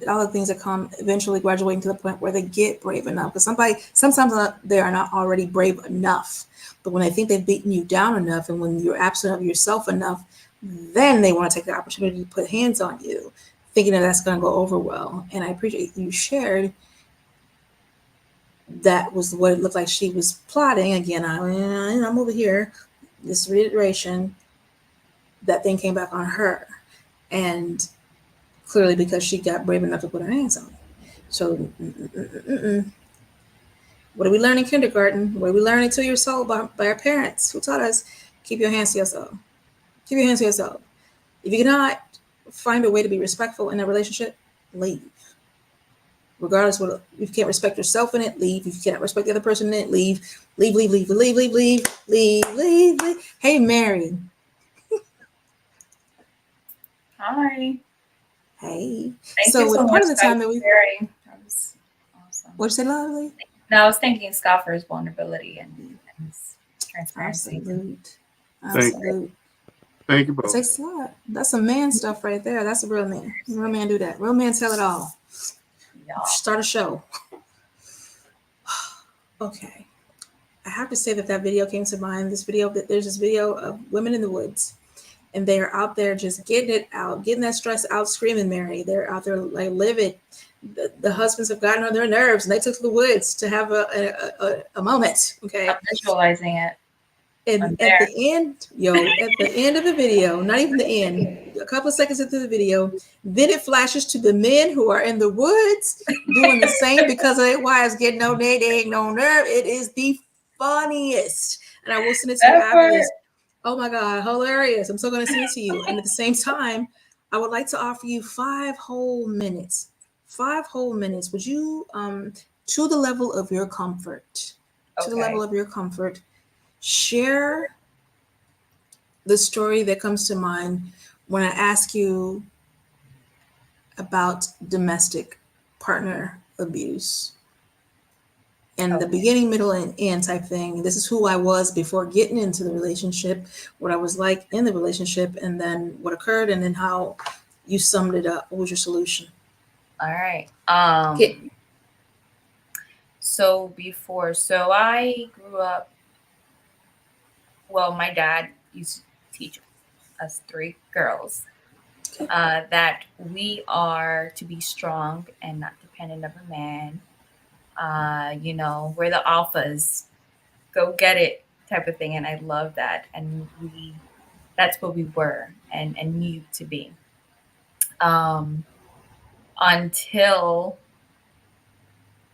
all the things that come eventually graduating to the point where they get brave enough. Because sometimes they are not already brave enough, but when they think they've beaten you down enough, and when you're absent of yourself enough, then they want to take the opportunity to put hands on you, thinking that that's going to go over well. And I appreciate you shared that was what it looked like she was plotting. Again, I'm over here, this reiteration, that thing came back on her. And clearly because she got brave enough to put her hands on it. So, what do we learn in kindergarten? What do we learn into your soul by our parents who taught us, keep your hands to yourself. Keep your hands to yourself. If you cannot find a way to be respectful in a relationship, leave. Regardless, if you can't respect yourself in it, leave. If you cannot respect the other person in it, leave. Leave. Hey, Mary. Hi. Hey. Thank you so part much of the time that sharing. That was awesome. What'd you say, lovely? No, I was thanking Scott for his vulnerability and his transparency. Absolute. Thank you both. Takes a lot. That's some man stuff right there. That's a real man. Real man do that. Real man tell it all. Yeah. Start a show. Okay. I have to say that video came to mind. There's this video of women in the woods. And they're out there just getting it out, getting that stress out, screaming, Mary. They're out there like livid. The husbands have gotten on their nerves, and they took to the woods to have a moment. Okay, I'm visualizing it. And at the end of the video, not even the end, a couple of seconds into the video, then it flashes to the men who are in the woods doing the same because their wives getting on their dang no nerve. It is the funniest, and I will send it to you after this. Oh my God, hilarious. I'm so going to send it to you. And at the same time, I would like to offer you 5 whole minutes. 5 whole minutes. Would you, to the level of your comfort, share the story that comes to mind when I ask you about domestic partner abuse? And the beginning, middle, and end type thing. This is who I was before getting into the relationship, what I was like in the relationship, and then what occurred, and then how you summed it up. What was your solution? All right. So I grew up, well, my dad used to teach us 3 girls that we are to be strong and not dependent of a man. We're the alphas, go get it type of thing. And I love that. And that's what we were and need to be. Until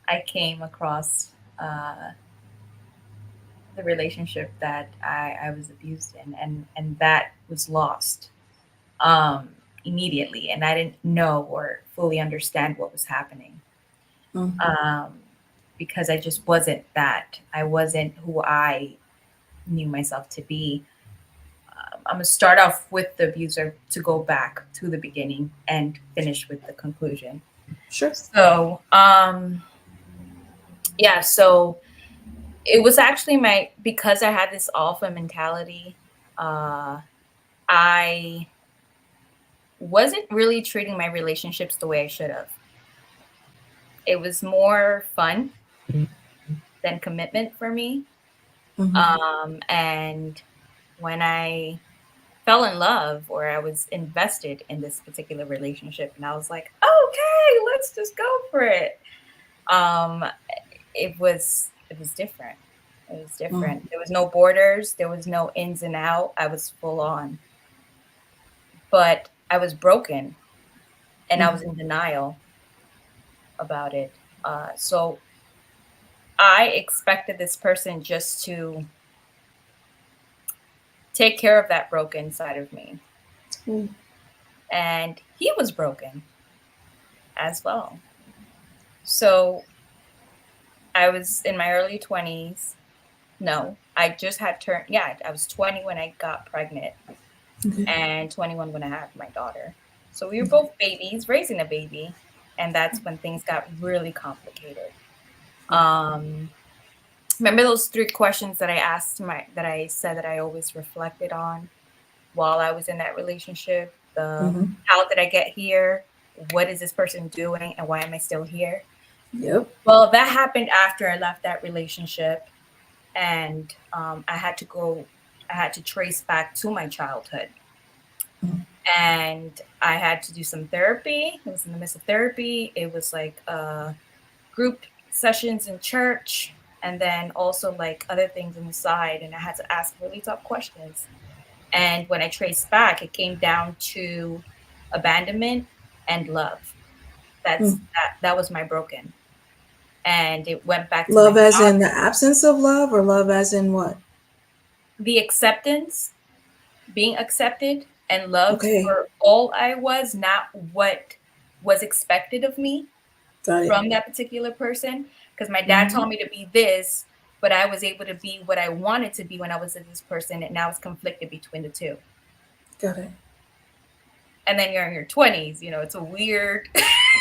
I came across the relationship that I was abused in, and that was lost immediately. And I didn't know or fully understand what was happening. Because I just wasn't that. I wasn't who I knew myself to be. I'm going to start off with the abuser to go back to the beginning and finish with the conclusion. Sure. So, so it was actually because I had this alpha mentality, I wasn't really treating my relationships the way I should have. It was more fun than commitment for me. And when I fell in love, or I was invested in this particular relationship, and I was like, okay, let's just go for it. It was different. It was different. There was no borders. There was no ins and out. I was full on. But I was broken, and I was in denial. about it. So I expected this person just to take care of that broken side of me. Mm. And he was broken as well. So I was in my early 20s. No, I just had turned, I was 20 when I got pregnant and 21 when I had my daughter. So we were both babies, raising a baby. And that's when things got really complicated. Remember those 3 questions that I asked that I said that I always reflected on while I was in that relationship? How did I get here? What is this person doing? And why am I still here? Yep. Well, that happened after I left that relationship. And I had to trace back to my childhood. And I had to do some therapy. It was in the midst of therapy. It was like group sessions in church, and then also like other things on the side. And I had to ask really tough questions. And when I traced back, it came down to abandonment and love. That was my broken. And it went back to Love my as in father. the absence of love, or love as in what? The acceptance, being accepted and loved Okay. for all I was, not what was expected of me from that particular person. Because my dad told me to be this, but I was able to be what I wanted to be when I was with this person, and now it's conflicted between the two. Got it. And then you're in your 20s, it's a weird.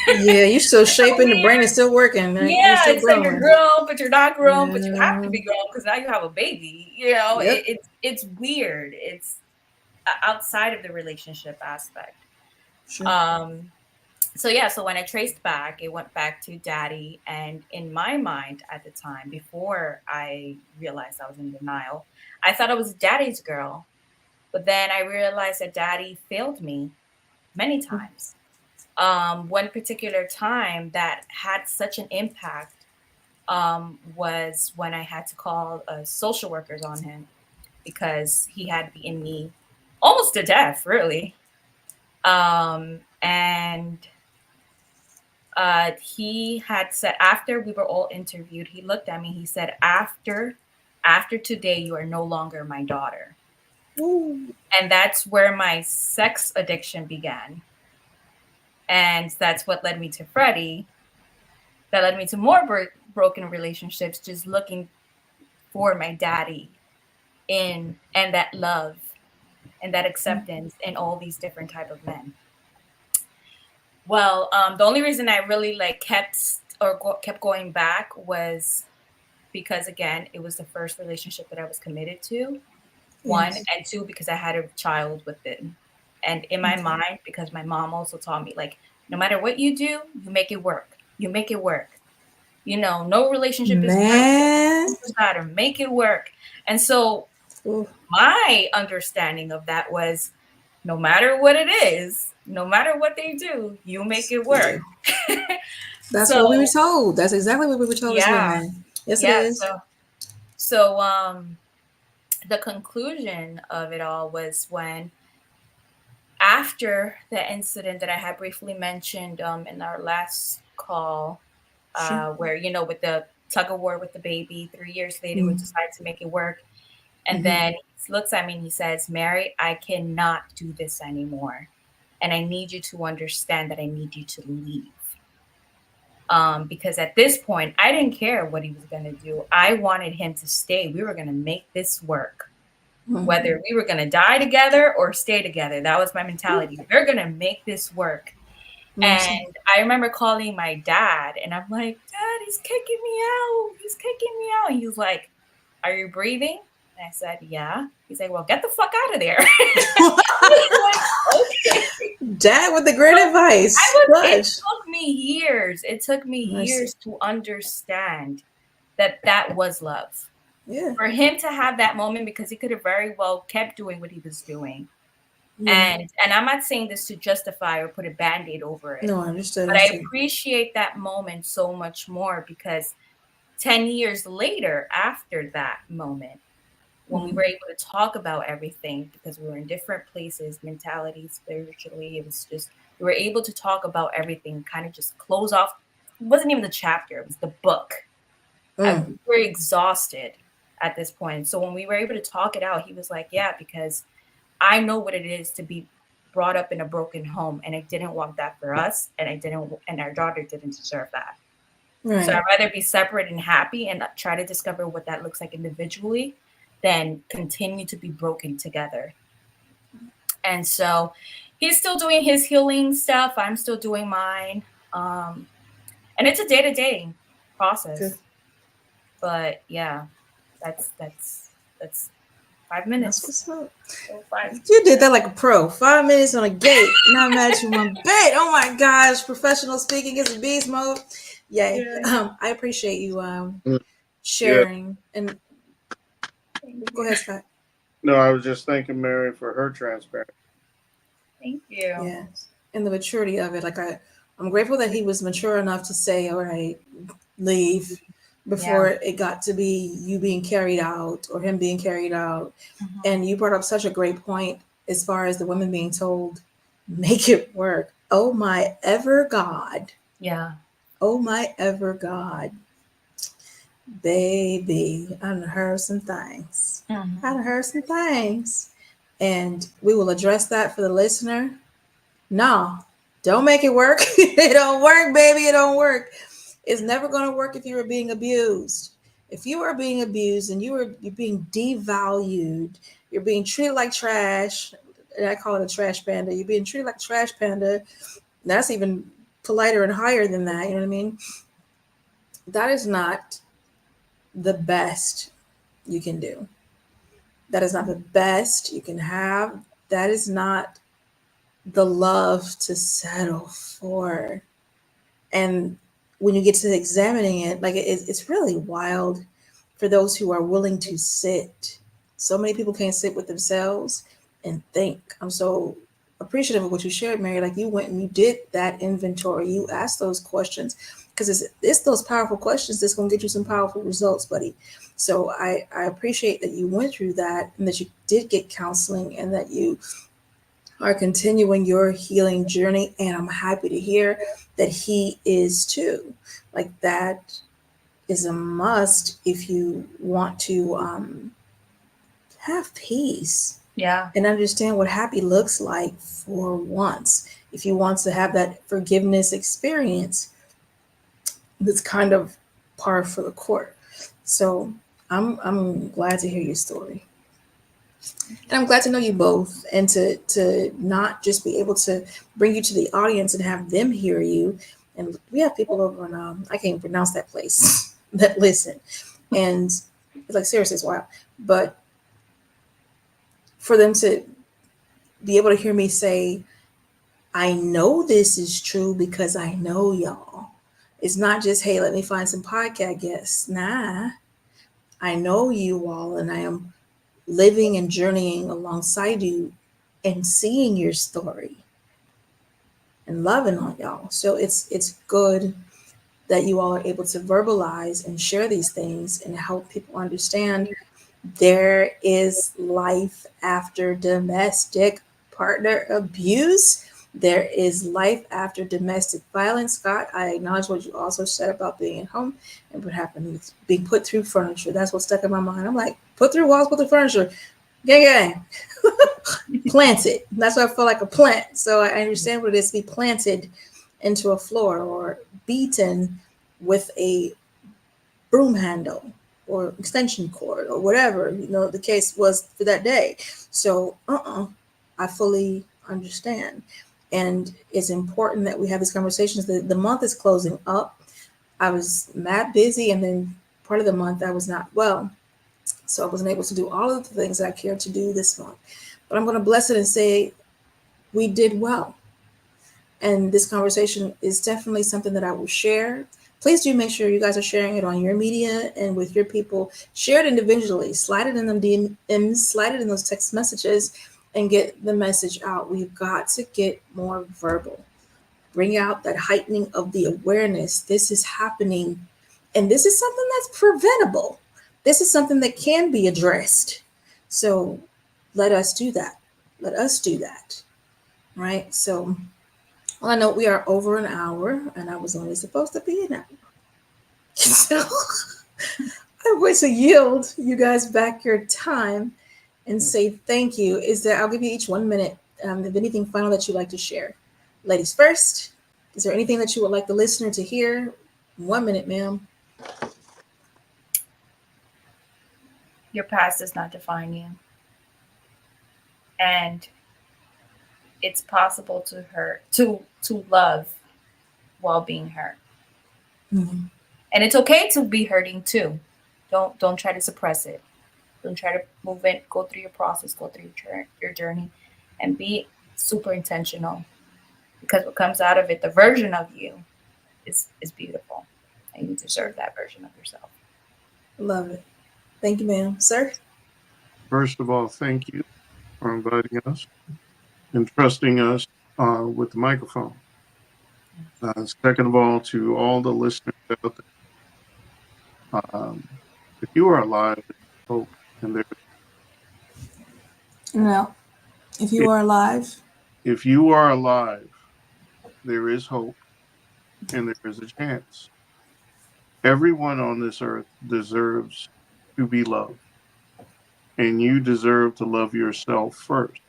Yeah, you're still shaping, the brain is still working. Right? Yeah, still it's like you're grown, but you're not grown, but you have to Yeah. be grown because now you have a baby. Yep. It's weird. It's outside of the relationship aspect. Sure. So when I traced back, it went back to daddy. And in my mind at the time, before I realized I was in denial, I thought I was daddy's girl. But then I realized that daddy failed me many times. One particular time that had such an impact was when I had to call social workers on him because he had beaten me almost to death, really. And he had said, after we were all interviewed, he looked at me, he said, after today, you are no longer my daughter. Ooh. And that's where my sex addiction began. And that's what led me to Freddie. That led me to more broken relationships, just looking for my daddy and that love and that acceptance in all these different type of men. Well, the only reason I really kept going back was because, again, it was the first relationship that I was committed to. One, and two, because I had a child with it. And in my mind, because my mom also taught me, no matter what you do, you make it work. You make it work. No relationship is perfect. It matter. Make it work. And so my understanding of that was, no matter what it is, no matter what they do, you make it work. That's what we were told. That's exactly what we were told as women. Yes, it is. So the conclusion of it all was when, after the incident that I had briefly mentioned in our last call, where, with the tug of war with the baby, 3 years later, we decided to make it work. And then he looks at me and he says, Mary, I cannot do this anymore. And I need you to understand that I need you to leave. Because at this point, I didn't care what he was going to do. I wanted him to stay. We were going to make this work. Whether we were going to die together or stay together. That was my mentality. We're going to make this work. And I remember calling my dad and I'm like, Dad, he's kicking me out. He's kicking me out. And he was like, are you breathing? And I said, yeah. He's like, well, get the fuck out of there. Okay. Dad with the great advice. It took me years. It took me years to understand that was love. Yeah. For him to have that moment, because he could have very well kept doing what he was doing. And I'm not saying this to justify or put a Band-Aid over it. No, I understand. But I appreciate that moment so much more because 10 years later, after that moment, when we were able to talk about everything, because we were in different places, mentally, spiritually, it was just, we were able to talk about everything, kind of just close off wasn't even the chapter, it was the book. Mm. We were exhausted at this point. So when we were able to talk it out, he was like, yeah, because I know what it is to be brought up in a broken home, and I didn't want that for us, and our daughter didn't deserve that. Right. So I'd rather be separate and happy and try to discover what that looks like individually than continue to be broken together. And so he's still doing his healing stuff. I'm still doing mine. And it's a day-to-day process. Good. But yeah, that's 5 minutes. That's what's up. 5. You did that like a pro. 5 minutes on a gate. Not mad at you one bit. Oh my gosh. Professional speaking is beast mode. Yay. Yeah. I appreciate you sharing. And go ahead, Scott. No, I was just thanking Mary for her transparency. Thank you. Yes. And the maturity of it. Like I'm grateful that he was mature enough to say, all right, leave, before it got to be you being carried out or him being carried out. Mm-hmm. And you brought up such a great point as far as the women being told, make it work. Oh my ever God. Yeah. Oh my ever God. Baby, I done heard some things. Mm-hmm. I done heard some things. And we will address that for the listener. No, don't make it work. It don't work, baby. It don't work. It's never going to work if you are being abused. If you are being abused and you're being devalued, you're being treated like trash, and I call it a trash panda. You're being treated like a trash panda. That's even politer and higher than that. You know what I mean? That is not the best you can do. That is not the best you can have. That is not the love to settle for. And when you get to examining it, like it's really wild for those who are willing to sit. So many people can't sit with themselves and think. I'm so appreciative of what you shared, Mary. Like you went and you did that inventory. You asked those questions because it's those powerful questions that's going to get you some powerful results, buddy. So I appreciate that you went through that and that you did get counseling and that you are continuing your healing journey. And I'm happy to hear that he is too. Like that is a must if you want to have peace. Yeah. And understand what happy looks like for once. If you want to have that forgiveness experience, that's kind of par for the course. So I'm glad to hear your story. And I'm glad to know you both and to not just be able to bring you to the audience and have them hear you. And we have people over on, I can't even pronounce that place, that listen. And it's like, seriously, it's wild. But for them to be able to hear me say, I know this is true because I know y'all. It's not just, hey, let me find some podcast guests. Nah, I know you all and I am living and journeying alongside you and seeing your story and loving on y'all. So it's good that you all are able to verbalize and share these things and help people understand there is life after domestic partner abuse. There is life after domestic violence. Scott, I acknowledge what you also said about being at home and what happened with being put through furniture. That's what stuck in my mind. I'm like, put through walls, put through furniture. Gang, gang. Planted. That's why I feel like a plant. So I understand what it is to be planted into a floor or beaten with a broom handle or extension cord or whatever, the case was for that day. So I fully understand. And it's important that we have these conversations. The month is closing up. I was mad busy, and then part of the month I was not well. So I wasn't able to do all of the things that I cared to do this month. But I'm going to bless it and say we did well. And this conversation is definitely something that I will share. Please do make sure you guys are sharing it on your media and with your people. Share it individually. Slide it in them DMs, slide it in those text messages, and get the message out. We've got to get more verbal. Bring out that heightening of the awareness. This is happening. And this is something that's preventable. This is something that can be addressed. So let us do that. Let us do that. Right? So Well, I know we are over an hour, and I was only supposed to be an hour. So I'm going to yield you guys back your time and say thank you. I'll give you each 1 minute. If anything final that you'd like to share. Ladies first, is there anything that you would like the listener to hear? 1 minute, ma'am. Your past does not define you. And it's possible to love while being hurt. Mm-hmm. And it's okay to be hurting too. Don't try to suppress it. Don't try to move it. Go through your process. Go through your journey, and be super intentional. Because what comes out of it, the version of you, is beautiful, and you deserve that version of yourself. Love it. Thank you, ma'am. Sir? First of all, thank you for inviting us and trusting us with the microphone. Second of all, to all the listeners out there, if you are alive, there's hope, and No. If you are alive, if you are alive, there is hope, and there is a chance. Everyone on this earth deserves to be loved, and you deserve to love yourself first.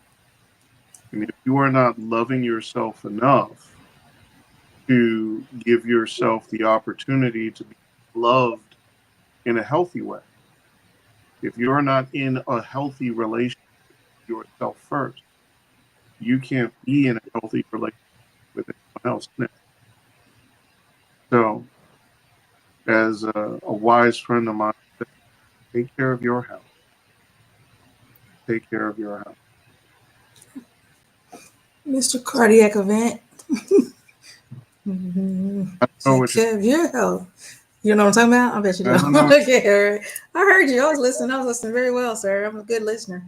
And if you are not loving yourself enough to give yourself the opportunity to be loved in a healthy way, if you're not in a healthy relationship with yourself first, you can't be in a healthy relationship with anyone else next. So, as a wise friend of mine said, take care of your health. Take care of your health. Mr. Cardiac Event. what Take care of your health. You know what I'm talking about? I bet you I don't. don't know. Okay, I heard you. I was listening very well, sir. I'm a good listener.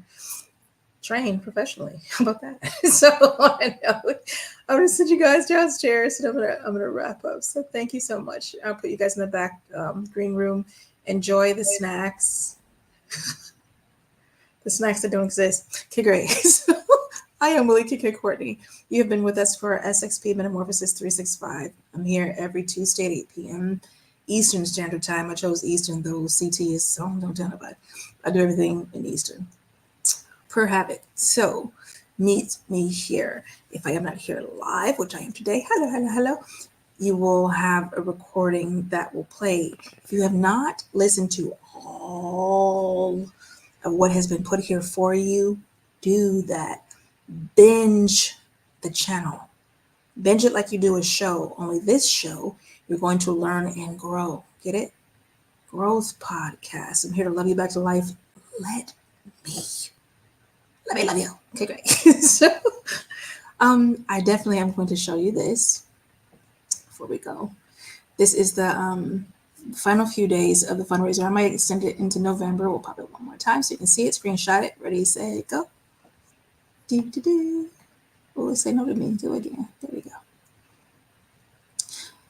Trained professionally. How about that? So I know I'm gonna send you guys downstairs, and I'm gonna wrap up. So thank you so much. I'll put you guys in the back green room. Enjoy the snacks. The snacks that don't exist. Okay, great. So I am Melikia K. Courtney. You have been with us for SXP Metamorphosis 365. I'm here every Tuesday at 8 p.m. Eastern Standard Time. I chose Eastern, though CT is so don't tell nobody. I do everything in Eastern per habit. So meet me here. If I am not here live, which I am today, hello, you will have a recording that will play. If you have not listened to all of what has been put here for you, do that. Binge the channel. Binge it like you do a show. Only this show, you're going to learn and grow. Get it? Growth podcast. I'm here to love you back to life. Let me love you. Okay, great. So, I definitely am going to show you this before we go. This is the final few days of the fundraiser. I might extend it into November. We'll pop it one more time so you can see it. Screenshot it. Ready, set, go. Oh, say no to me. Do it again. There we go.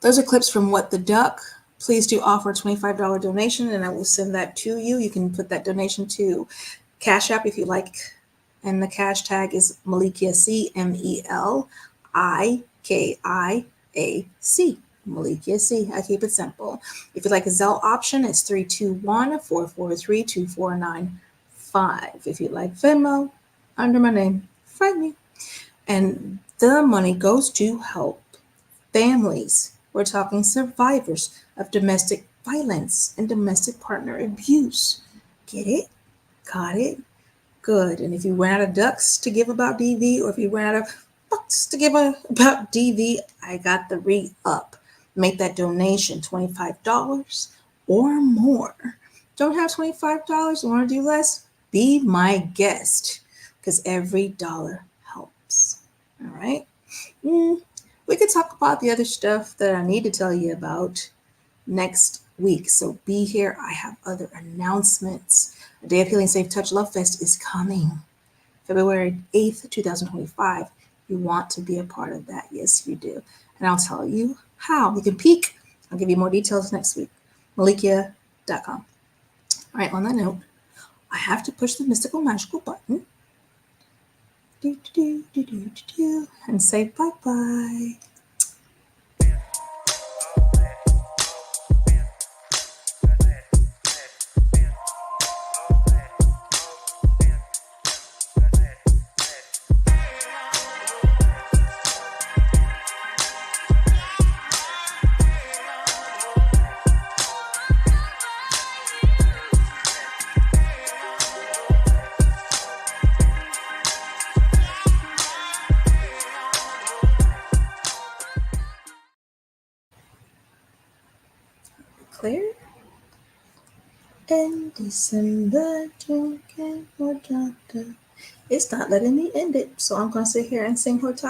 Those are clips from What the Duck. Please do offer a $25 donation, and I will send that to you. You can put that donation to Cash App if you like. And the cash tag is Melikia C, MELIKIAC. Melikia C. I keep it simple. If you like a Zelle option, it's 321-443-2495. If you like Venmo, under my name, find me. And the money goes to help families. We're talking survivors of domestic violence and domestic partner abuse. Get it? Got it? Good. And if you ran out of ducks to give about DV, or if you ran out of bucks to give about DV, I got the re-up. Make that donation $25 or more. Don't have $25, want to do less? Be my guest, because every dollar helps. All right? We could talk about the other stuff that I need to tell you about next week. So be here. I have other announcements. The Day of Healing Safe Touch Love Fest is coming February 8th, 2025. You want to be a part of that. Yes, you do. And I'll tell you how. You can peek. I'll give you more details next week. Melikia.com. All right, on that note, I have to push the mystical magical button. And say bye-bye. Claire. In December, drinking horchata. It's not letting me end it, so I'm gonna sit here and sing horchata.